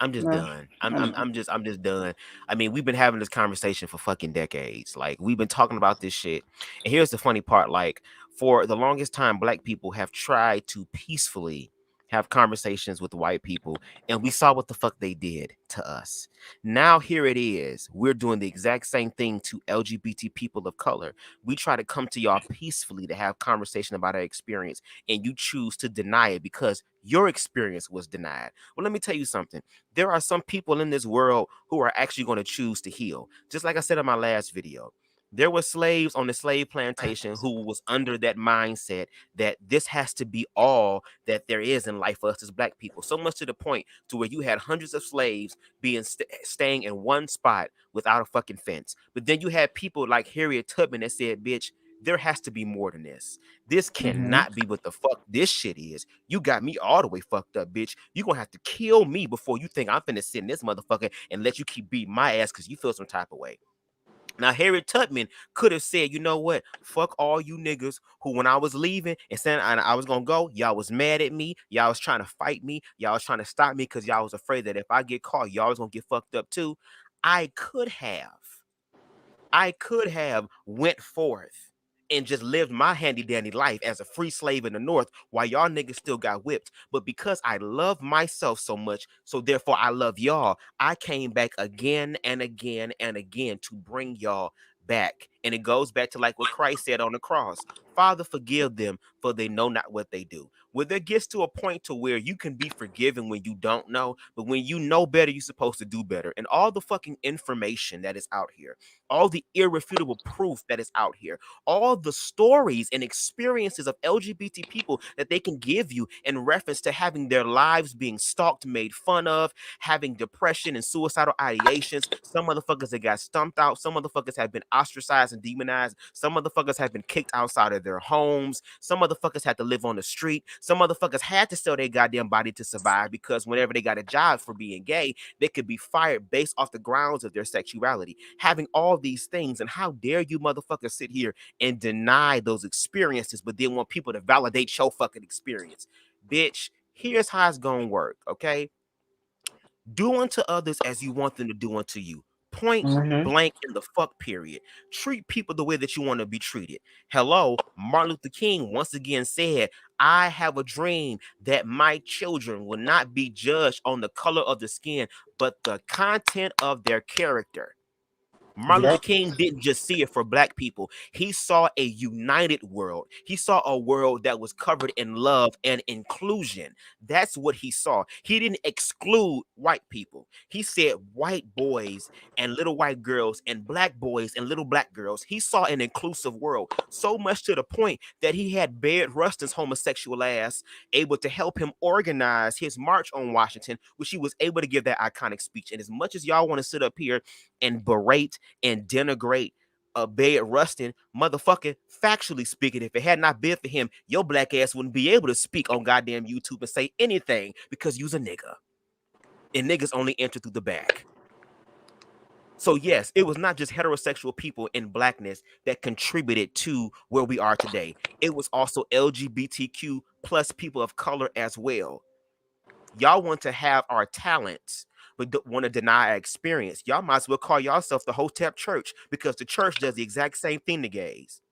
I'm just No, done. I know. I'm just done. I mean, we've been having this conversation for fucking decades. Like we've been talking about this shit. And here's the funny part, like for the longest time black people have tried to peacefully have conversations with white people and we saw what the fuck they did to us. Now here it is. We're doing the exact same thing to LGBT people of color. We try to come to y'all peacefully to have conversation about our experience and you choose to deny it because your experience was denied. Well, let me tell you something. There are some people in this world who are actually going to choose to heal. Just like I said in my last video, there were slaves on the slave plantation who was under that mindset that this has to be all that there is in life for us as black people. So much to the point to where you had hundreds of slaves being staying in one spot without a fucking fence. But then you had people like Harriet Tubman that said, bitch, there has to be more than this. This Mm-hmm. cannot be what the fuck this shit is. You got me all the way fucked up, bitch. You gonna have to kill me before you think I'm finna sit in this motherfucker and let you keep beating my ass because you feel some type of way. Now, Harriet Tubman could have said, you know what? Fuck all you niggas who, when I was leaving and saying I was going to go, y'all was mad at me. Y'all was trying to fight me. Y'all was trying to stop me because y'all was afraid that if I get caught, y'all was going to get fucked up too. I could have. I could have went forth and just lived my handy dandy life as a free slave in the North while y'all niggas still got whipped. But because I love myself so much, so therefore I love y'all, I came back again and again and again to bring y'all back. And it goes back to like what Christ said on the cross. Father, forgive them, for they know not what they do. Where there gets to a point to where you can be forgiven when you don't know, but when you know better, you're supposed to do better. And all the fucking information that is out here, all the irrefutable proof that is out here, all the stories and experiences of LGBT people that they can give you in reference to having their lives being stalked, made fun of, having depression and suicidal ideations. Some motherfuckers that got stumped out. Some motherfuckers have been ostracized and demonized. Some motherfuckers have been kicked outside of their homes. Some motherfuckers had to live on the street. Some motherfuckers had to sell their goddamn body to survive because whenever they got a job for being gay, they could be fired based off the grounds of their sexuality. Having all these things, and how dare you motherfuckers sit here and deny those experiences, but then want people to validate your fucking experience. Bitch, here's how it's gonna work, okay? Do unto others as you want them to do unto you. Point Mm-hmm. blank in the fuck period. Treat people the way that you want to be treated. Hello, Martin Luther King once again said, I have a dream that my children will not be judged on the color of the skin, but the content of their character. Martin Luther Yep. King didn't just see it for black people. He saw a united world. He saw a world that was covered in love and inclusion. That's what he saw. He didn't exclude white people. He said white boys and little white girls and black boys and little black girls. He saw an inclusive world, so much to the point that he had Baird Rustin's homosexual ass able to help him organize his march on Washington, which he was able to give that iconic speech. And as much as y'all want to sit up here and berate and denigrate Baird Rustin, motherfucker, factually speaking, if it had not been for him, your black ass wouldn't be able to speak on goddamn YouTube and say anything because you's a nigga. And niggas only enter through the back. So yes, it was not just heterosexual people in blackness that contributed to where we are today. It was also LGBTQ plus people of color as well. Y'all want to have our talents, but want to deny our experience. Y'all might as well call yourself the Hotep Church because the church does the exact same thing to gays.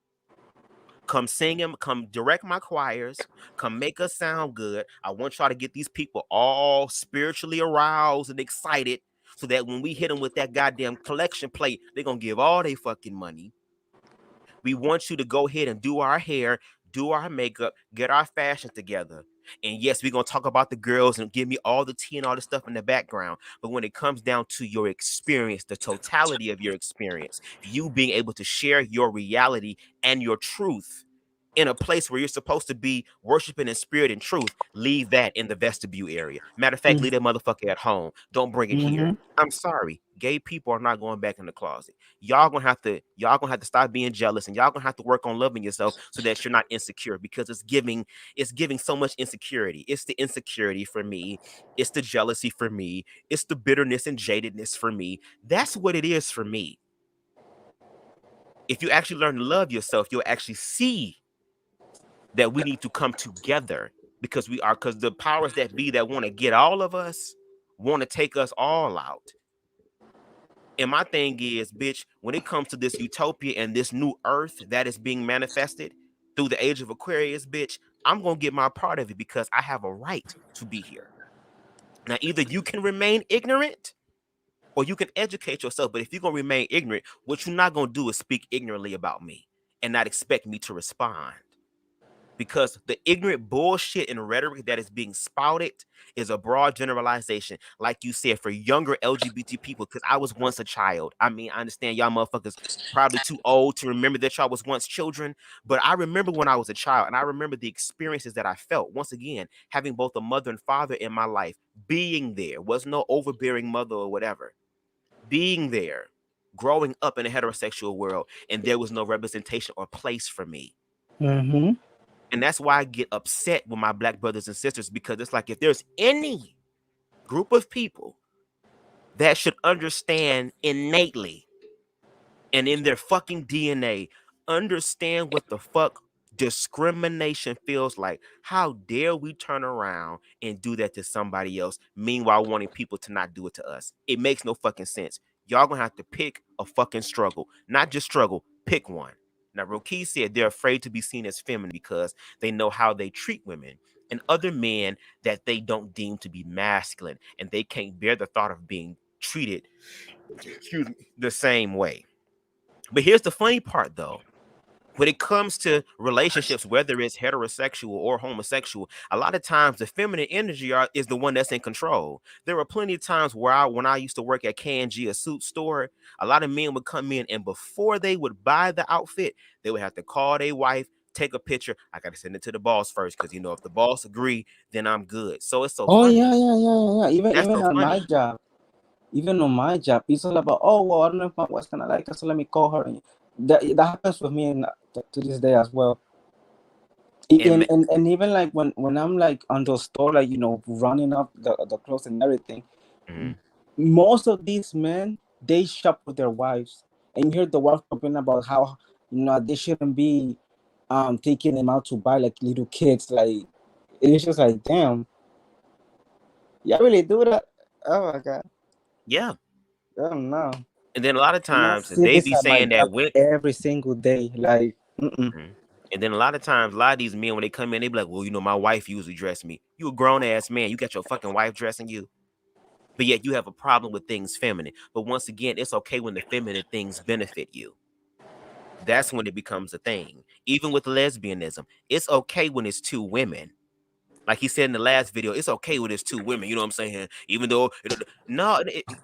Come sing them, come direct my choirs, come make us sound good. I want y'all to get these people all spiritually aroused and excited so that when we hit them with that goddamn collection plate, they're going to give all their fucking money. We want you to go ahead and do our hair, do our makeup, get our fashion together. And yes, we're going to talk about the girls and give me all the tea and all the stuff in the background. But when it comes down to your experience, the totality of your experience, you being able to share your reality and your truth, in a place where you're supposed to be worshiping in spirit and truth, leave that in the vestibule area. Matter of fact, leave that motherfucker at home. Don't bring it here. I'm sorry. Gay people are not going back in the closet. Y'all gonna have to stop being jealous, and y'all gonna have to work on loving yourself so that you're not insecure, because it's giving so much insecurity. It's the insecurity for me, it's the jealousy for me, it's the bitterness and jadedness for me. That's what it is for me. If you actually learn to love yourself, you'll actually see that we need to come together, because the powers that be that want to get all of us want to take us all out. And my thing is, bitch, when it comes to this utopia and this new earth that is being manifested through the age of Aquarius, bitch, I'm going to get my part of it because I have a right to be here. Now, either you can remain ignorant or you can educate yourself. But if you're going to remain ignorant, what you're not going to do is speak ignorantly about me and not expect me to respond. Because the ignorant bullshit and rhetoric that is being spouted is a broad generalization, like you said, for younger LGBT people, because I was once a child. I mean, I understand y'all motherfuckers probably too old to remember that y'all was once children, but I remember when I was a child, and I remember the experiences that I felt. Once again, having both a mother and father in my life, being there, was no overbearing mother or whatever, being there, growing up in a heterosexual world, and there was no representation or place for me. And that's why I get upset with my black brothers and sisters, because it's like, if there's any group of people that should understand innately and in their fucking DNA, understand what the fuck discrimination feels like, how dare we turn around and do that to somebody else, meanwhile wanting people to not do it to us? It makes no fucking sense. Y'all gonna have to pick a fucking struggle. Not just struggle, pick one. Now, Roki said they're afraid to be seen as feminine because they know how they treat women and other men that they don't deem to be masculine, and they can't bear the thought of being treated, excuse me, the same way. But here's the funny part, though. When it comes to relationships, whether it's heterosexual or homosexual, a lot of times the feminine energy is the one that's in control. There were plenty of times where when I used to work at K&G, a suit store, a lot of men would come in, and before they would buy the outfit, they would have to call their wife, take a picture. I got to send it to the boss first, because, if the boss agree, then I'm good. So it's so funny. Yeah. Even That's so on my funny. job, it's all about, oh, well, I don't know if my wife's gonna like us, so let me call her. And that happens with me to this day as well. And even like when I'm like on the store, like, running up the clothes and everything, most of these men, they shop with their wives, and you hear the wife talking about how they shouldn't be taking them out to buy like little kids. Like, it's just like, damn, y'all really do that? Oh my god. Yeah. I don't know. And then a lot of And I times see they this be at my saying job that every single day. Like, And then a lot of times, a lot of these men, when they come in, they be like, well, my wife usually dress me. You a grown-ass man. You got your fucking wife dressing you. But yet you have a problem with things feminine. But once again, it's okay when the feminine things benefit you. That's when it becomes a thing. Even with lesbianism, it's okay when it's two women. Like he said in the last video, it's okay when it's two women. You know what I'm saying? Even though,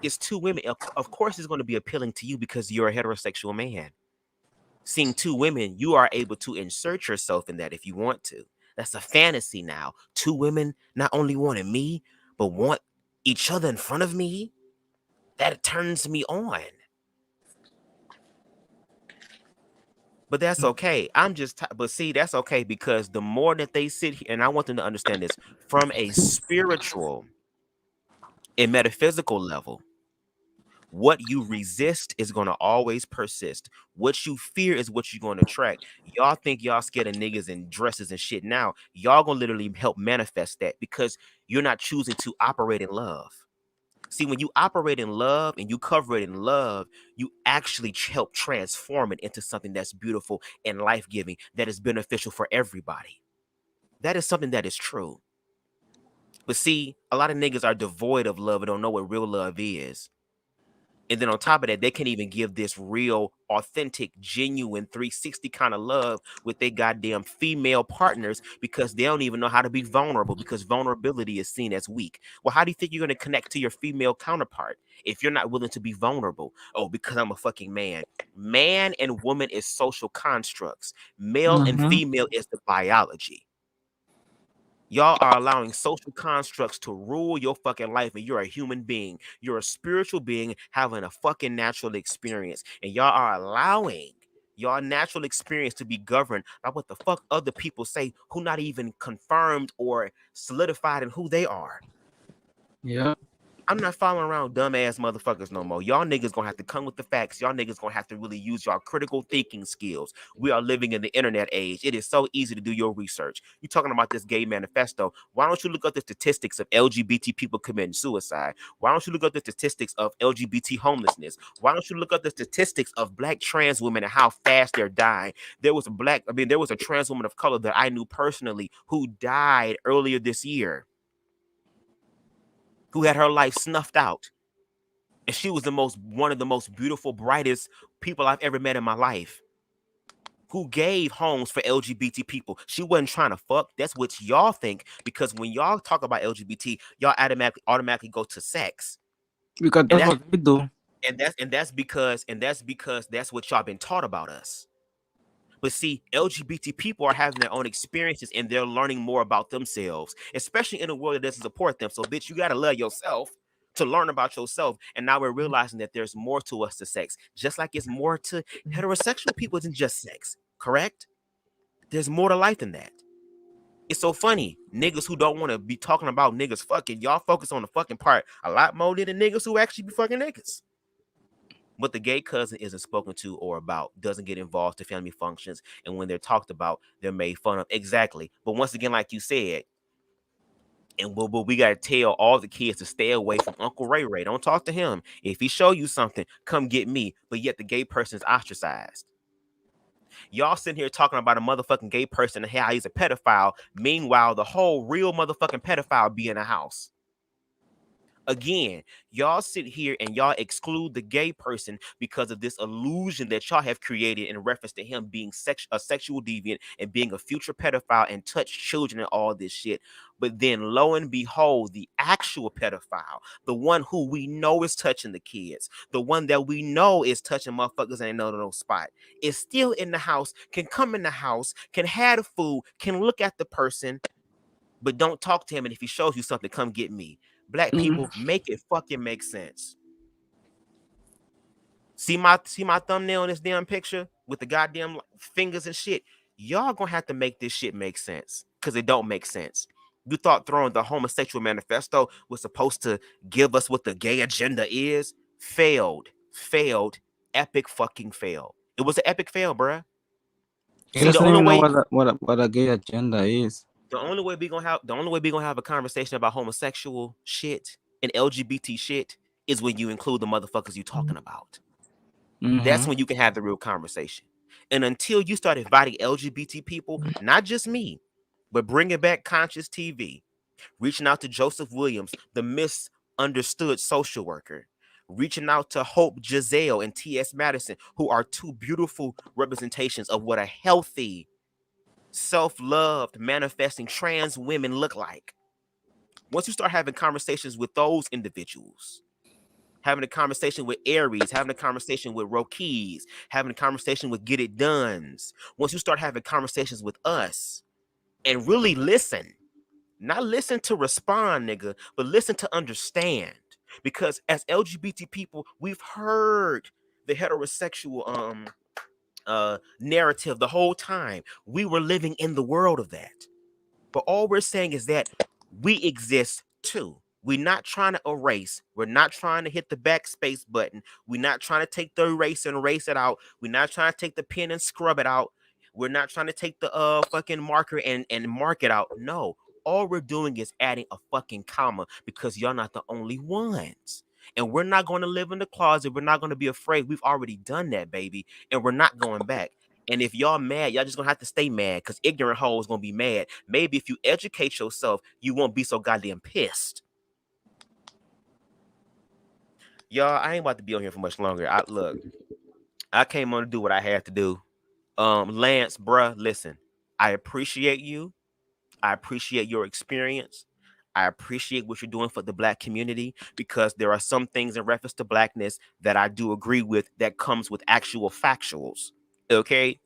it's two women. Of course, it's going to be appealing to you because you're a heterosexual man. Seeing two women, you are able to insert yourself in that if you want to. That's a fantasy now. Two women not only wanting me, but want each other in front of me. That turns me on. But that's okay. But see, that's okay, because the more that they sit here, and I want them to understand this from a spiritual and metaphysical level. What you resist is going to always persist. What you fear is what you're going to attract. Y'all think y'all scared of niggas and dresses and shit now. Y'all going to literally help manifest that, because you're not choosing to operate in love. See, when you operate in love and you cover it in love, you actually help transform it into something that's beautiful and life-giving, that is beneficial for everybody. That is something that is true. But see, a lot of niggas are devoid of love and don't know what real love is. And then on top of that, they can even give this real, authentic, genuine 360 kind of love with their goddamn female partners because they don't even know how to be vulnerable because vulnerability is seen as weak. Well, how do you think you're going to connect to your female counterpart if you're not willing to be vulnerable? Oh, because I'm a fucking man. Man and woman is social constructs. Male and female is the biology. Y'all are allowing social constructs to rule your fucking life, and you're a human being. You're a spiritual being having a fucking natural experience, and y'all are allowing your natural experience to be governed by what the fuck other people say who not even confirmed or solidified in who they are. Yeah. I'm not following around dumbass motherfuckers no more. Y'all niggas gonna have to come with the facts. Y'all niggas gonna have to really use y'all critical thinking skills. We are living in the internet age. It is so easy to do your research. You talking about this gay manifesto. Why don't you look up the statistics of LGBT people committing suicide? Why don't you look up the statistics of LGBT homelessness? Why don't you look up the statistics of black trans women and how fast they're dying? There was a trans woman of color that I knew personally who died earlier this year, who had her life snuffed out. And she was one of the most beautiful, brightest people I've ever met in my life, who gave homes for LGBT people. She wasn't trying to fuck. That's what y'all think, because when y'all talk about LGBT, y'all automatically go to sex. Because that's what they do. And that's because that's what y'all been taught about us. But see, LGBT people are having their own experiences and they're learning more about themselves, especially in a world that doesn't support them. So, bitch, you got to love yourself to learn about yourself. And now we're realizing that there's more to us to sex, just like it's more to heterosexual people than just sex. Correct? There's more to life than that. It's so funny. Niggas who don't want to be talking about niggas fucking, y'all focus on the fucking part a lot more than the niggas who actually be fucking niggas. What the gay cousin isn't spoken to or about doesn't get involved to family functions, and when they're talked about, they're made fun of. Exactly. But once again, like you said, and we gotta tell all the kids to stay away from Uncle Ray Ray. Don't talk to him. If he show you something, come get me. But yet the gay person is ostracized. Y'all sitting here talking about a motherfucking gay person and how he's a pedophile. Meanwhile, the whole real motherfucking pedophile be in the house. Again, y'all sit here and y'all exclude the gay person because of this illusion that y'all have created in reference to him being a sexual deviant and being a future pedophile and touch children and all this shit. But then lo and behold, the actual pedophile, the one who we know is touching the kids, the one that we know is touching motherfuckers and no spot, is still in the house, can come in the house, can have the food, can look at the person, but don't talk to him. And if he shows you something, come get me. Black people, make it fucking make sense. See my thumbnail in this damn picture with the goddamn fingers and shit. Y'all gonna have to make this shit make sense, because it don't make sense. You thought throwing the Homosexual Manifesto was supposed to give us what the gay agenda is? Failed, epic fucking fail. It was an epic fail, bruh. He See, the doesn't only even know way what a gay agenda is. the only way we gonna have a conversation about homosexual shit and LGBT shit is when you include the motherfuckers you talking about. That's when you can have the real conversation. And until you start inviting LGBT people, not just me, but bringing back Conscious TV, reaching out to Joseph Williams, the misunderstood social worker, reaching out to Hope Giselle and T.S. Madison, who are two beautiful representations of what a healthy, self-loved, manifesting trans women look like. Once you start having conversations with those individuals, having a conversation with Aris, having a conversation with Rokeys, having a conversation with Get It Dones, once you start having conversations with us and really listen, not listen to respond, nigga, but listen to understand. Because as LGBT people, we've heard the heterosexual narrative the whole time. We were living in the world of that. But all we're saying is that we exist too. We're not trying to erase. We're not trying to hit the backspace button. We're not trying to take the eraser and erase it out. We're not trying to take the pen and scrub it out. We're not trying to take the fucking marker and mark it out. No. All we're doing is adding a fucking comma because y'all not the only ones. And we're not going to live in the closet. We're not going to be afraid. We've already done that, baby. And we're not going back. And if y'all mad, y'all just gonna have to stay mad because ignorant hoes gonna be mad. Maybe if you educate yourself, you won't be so goddamn pissed. Y'all, I ain't about to be on here for much longer. I came on to do what I had to do. Lance, bruh, listen, I appreciate you. I appreciate your experience. I appreciate what you're doing for the black community, because there are some things in reference to blackness that I do agree with that comes with actual factuals. Okay.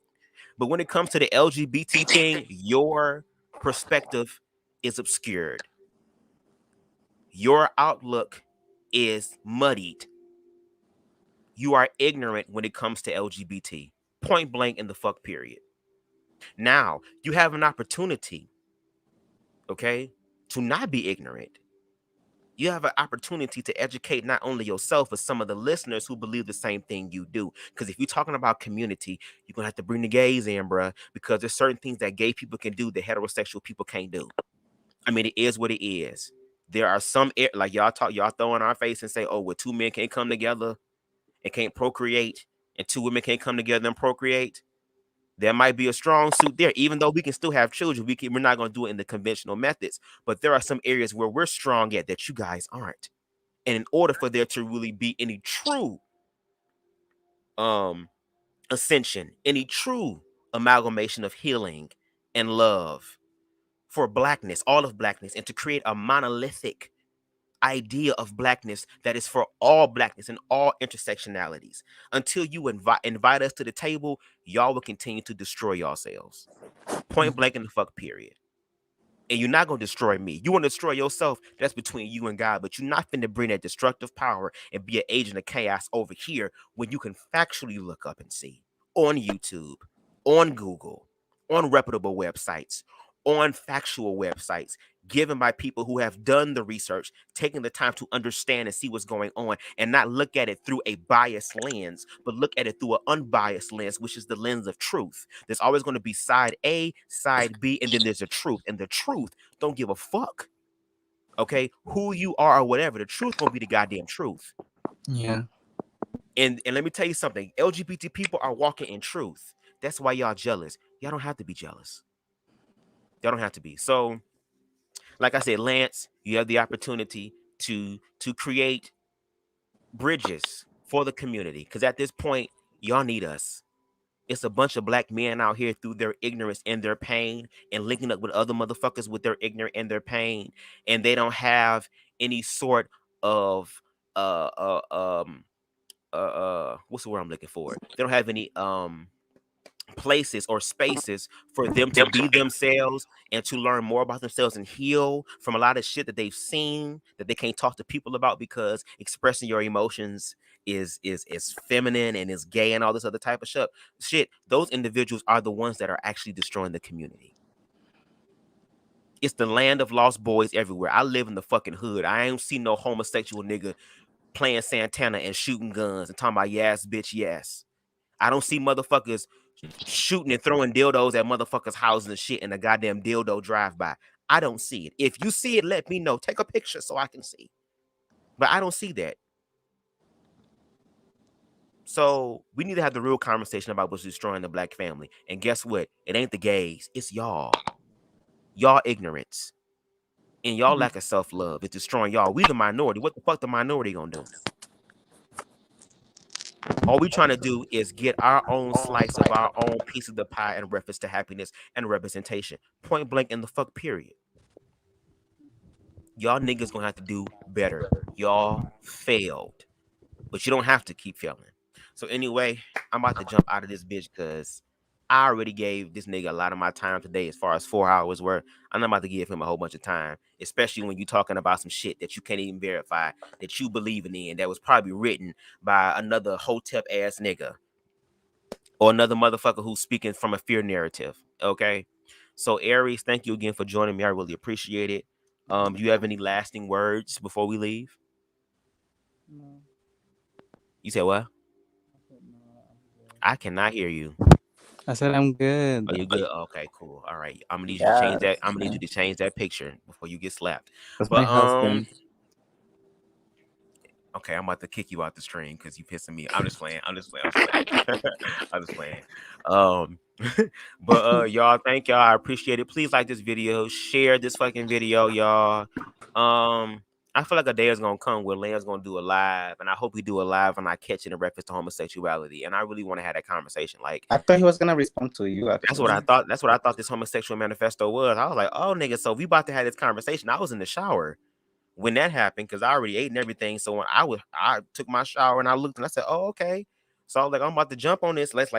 But when it comes to the LGBT thing, your perspective is obscured. Your outlook is muddied. You are ignorant when it comes to LGBT. Point blank in the fuck period. Now, you have an opportunity, okay, to not be ignorant. You have an opportunity to educate not only yourself, but some of the listeners who believe the same thing you do. Because if you're talking about community, you're going to have to bring the gays in, bruh, because there's certain things that gay people can do that heterosexual people can't do. I mean, it is what it is. There are some, like y'all throw in our face and say, oh, well, two men can't come together and can't procreate, and two women can't come together and procreate. There might be a strong suit there, even though we can still have children. We're not going to do it in the conventional methods. But there are some areas where we're strong at that you guys aren't. And in order for there to really be any true ascension, any true amalgamation of healing and love for blackness, all of blackness, and to create a monolithic idea of blackness that is for all blackness and all intersectionalities. Until you invite us to the table, y'all will continue to destroy yourselves. Point blank in the fuck period. And you're not going to destroy me. You want to destroy yourself, that's between you and God. But you're not finna bring that destructive power and be an agent of chaos over here when you can factually look up and see on YouTube, on Google, on reputable websites, on factual websites, given by people who have done the research, taking the time to understand and see what's going on, and not look at it through a biased lens, but look at it through an unbiased lens, which is the lens of truth. There's always going to be side A, side B, and then there's a truth. And the truth don't give a fuck, okay, who you are or whatever. The truth gonna be the goddamn truth. Yeah. And let me tell you something. LGBT people are walking in truth. That's why y'all jealous. Y'all don't have to be jealous. Y'all don't have to be. So, like I said, Lance, you have the opportunity to create bridges for the community, because at this point, y'all need us. It's a bunch of black men out here through their ignorance and their pain and linking up with other motherfuckers with their ignorance and their pain, and they don't have any sort of what's the word I'm looking for? They don't have any places or spaces for them to be themselves and to learn more about themselves and heal from a lot of shit that they've seen that they can't talk to people about, because expressing your emotions is feminine and is gay and all this other type of shit. Those individuals are the ones that are actually destroying the community. It's the land of lost boys everywhere. I live in the fucking hood. I ain't seen no homosexual nigga playing Santana and shooting guns and talking about yes, bitch, yes. I don't see motherfuckers shooting and throwing dildos at motherfuckers' houses and shit in a goddamn dildo drive-by. I don't see it. If you see it, let me know. Take a picture so I can see. But I don't see that. So we need to have the real conversation about what's destroying the black family. And guess what? It ain't the gays. It's y'all. Y'all ignorance. And y'all lack of self-love. It's destroying y'all. We the minority. What the fuck the minority gonna do? All we trying to do is get our own slice of our own piece of the pie in reference to happiness and representation. Point blank in the fuck period. Y'all niggas gonna have to do better. Y'all failed. But you don't have to keep failing. So anyway, I'm about to jump out of this bitch because I already gave this nigga a lot of my time today as far as 4 hours worth. I'm not about to give him a whole bunch of time, especially when you're talking about some shit that you can't even verify, that you believing in, that was probably written by another hotep ass nigga or another motherfucker who's speaking from a fear narrative. Okay. So Aris, thank you again for joining me. I really appreciate it. Do you have any lasting words before we leave? No. You said what? No, I'm good. I cannot hear you. I said I'm good. Oh, you good? Okay, cool. All right. I'm gonna need you to change Yes. that. I'm gonna need you to change that picture before you get slapped. That's my But husband. okay, I'm about to kick you out the stream because you pissing me. I'm just playing. I'm just playing. I'm just playing. I'm just playing. Um, but y'all, thank y'all. I appreciate it. Please like this video, share this fucking video, y'all. I feel like a day is gonna come where Land's gonna do a live, and I hope we do a live and I catch it in reference to homosexuality. And I really want to have that conversation. Like, I thought he was gonna respond to you. that's what I Actually, thought. That's what I thought this homosexual manifesto was. I was like, oh nigga, so we about to have this conversation. I was in the shower when that happened because I already ate and everything. So when I took my shower and I looked and I said, oh, okay. So I was like, I'm about to jump on this. Let's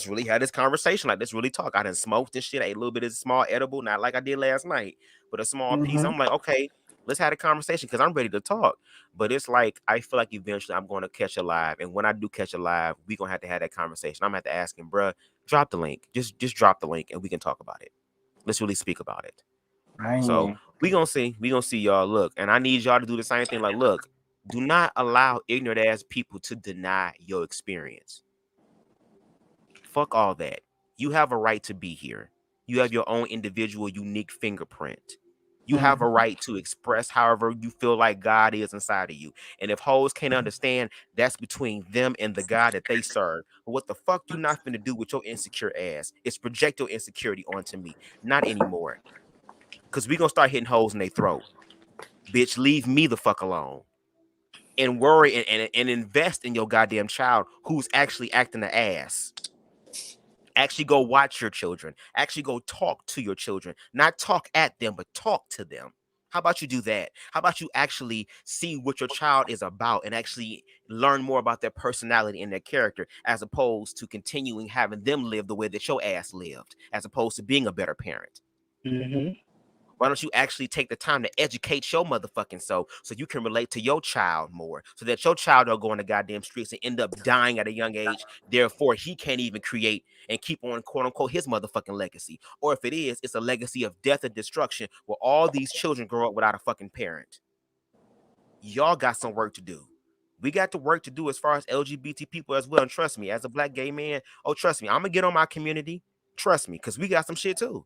really have this conversation. Like, let's really talk. I done smoked this shit. I ate a little bit of small edible, not like I did last night, but a small piece. I'm like, okay, let's have a conversation because I'm ready to talk. But it's like, I feel like eventually I'm going to catch a live. And when I do catch a live, we're going to have that conversation. I'm going to have to ask him, bruh, drop the link. Just drop the link and we can talk about it. Let's really speak about it. right. So we gonna see y'all. Look, and I need y'all to do the same thing. Like, look, do not allow ignorant ass people to deny your experience. Fuck all that. You have a right to be here. You have your own individual, unique fingerprint. You have a right to express however you feel like God is inside of you. And if hoes can't understand, that's between them and the God that they serve. But what the fuck you not finna do with your insecure ass is project your insecurity onto me. Not anymore. Because we gonna start hitting holes in their throat. Bitch, leave me the fuck alone. And worry and invest in your goddamn child who's actually acting the ass. Actually go watch your children. Actually go talk to your children. Not talk at them, but talk to them. How about you do that? How about you actually see what your child is about and actually learn more about their personality and their character as opposed to continuing having them live the way that your ass lived, as opposed to being a better parent? Why don't you actually take the time to educate your motherfucking self so you can relate to your child more, so that your child don't go on the goddamn streets and end up dying at a young age. Therefore, he can't even create and keep on, quote unquote, his motherfucking legacy. Or if it is, it's a legacy of death and destruction where all these children grow up without a fucking parent. Y'all got some work to do. We got the work to do as far as LGBT people as well. And trust me, as a black gay man, oh, trust me, I'm going to get on my community. Trust me, because we got some shit too.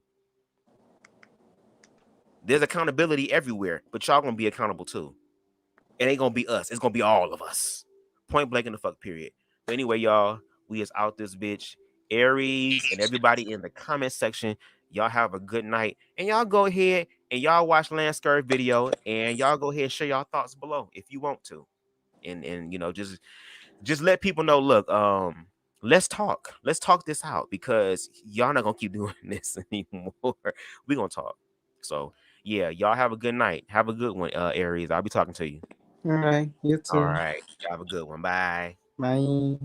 There's accountability everywhere, but y'all gonna be accountable too. It ain't gonna be us. It's gonna be all of us. Point blank in the fuck period. But anyway, y'all, we is out this bitch. Aries and everybody in the comment section, y'all have a good night. And y'all go ahead and y'all watch Lance Skirt video and y'all go ahead and share y'all thoughts below if you want to. And you know, just let people know, look, let's talk. Let's talk this out because y'all not gonna keep doing this anymore. We're gonna talk. So yeah, y'all have a good night. Have a good one, Aries. I'll be talking to you. All right. You too. All right. Have a good one. Bye. Bye.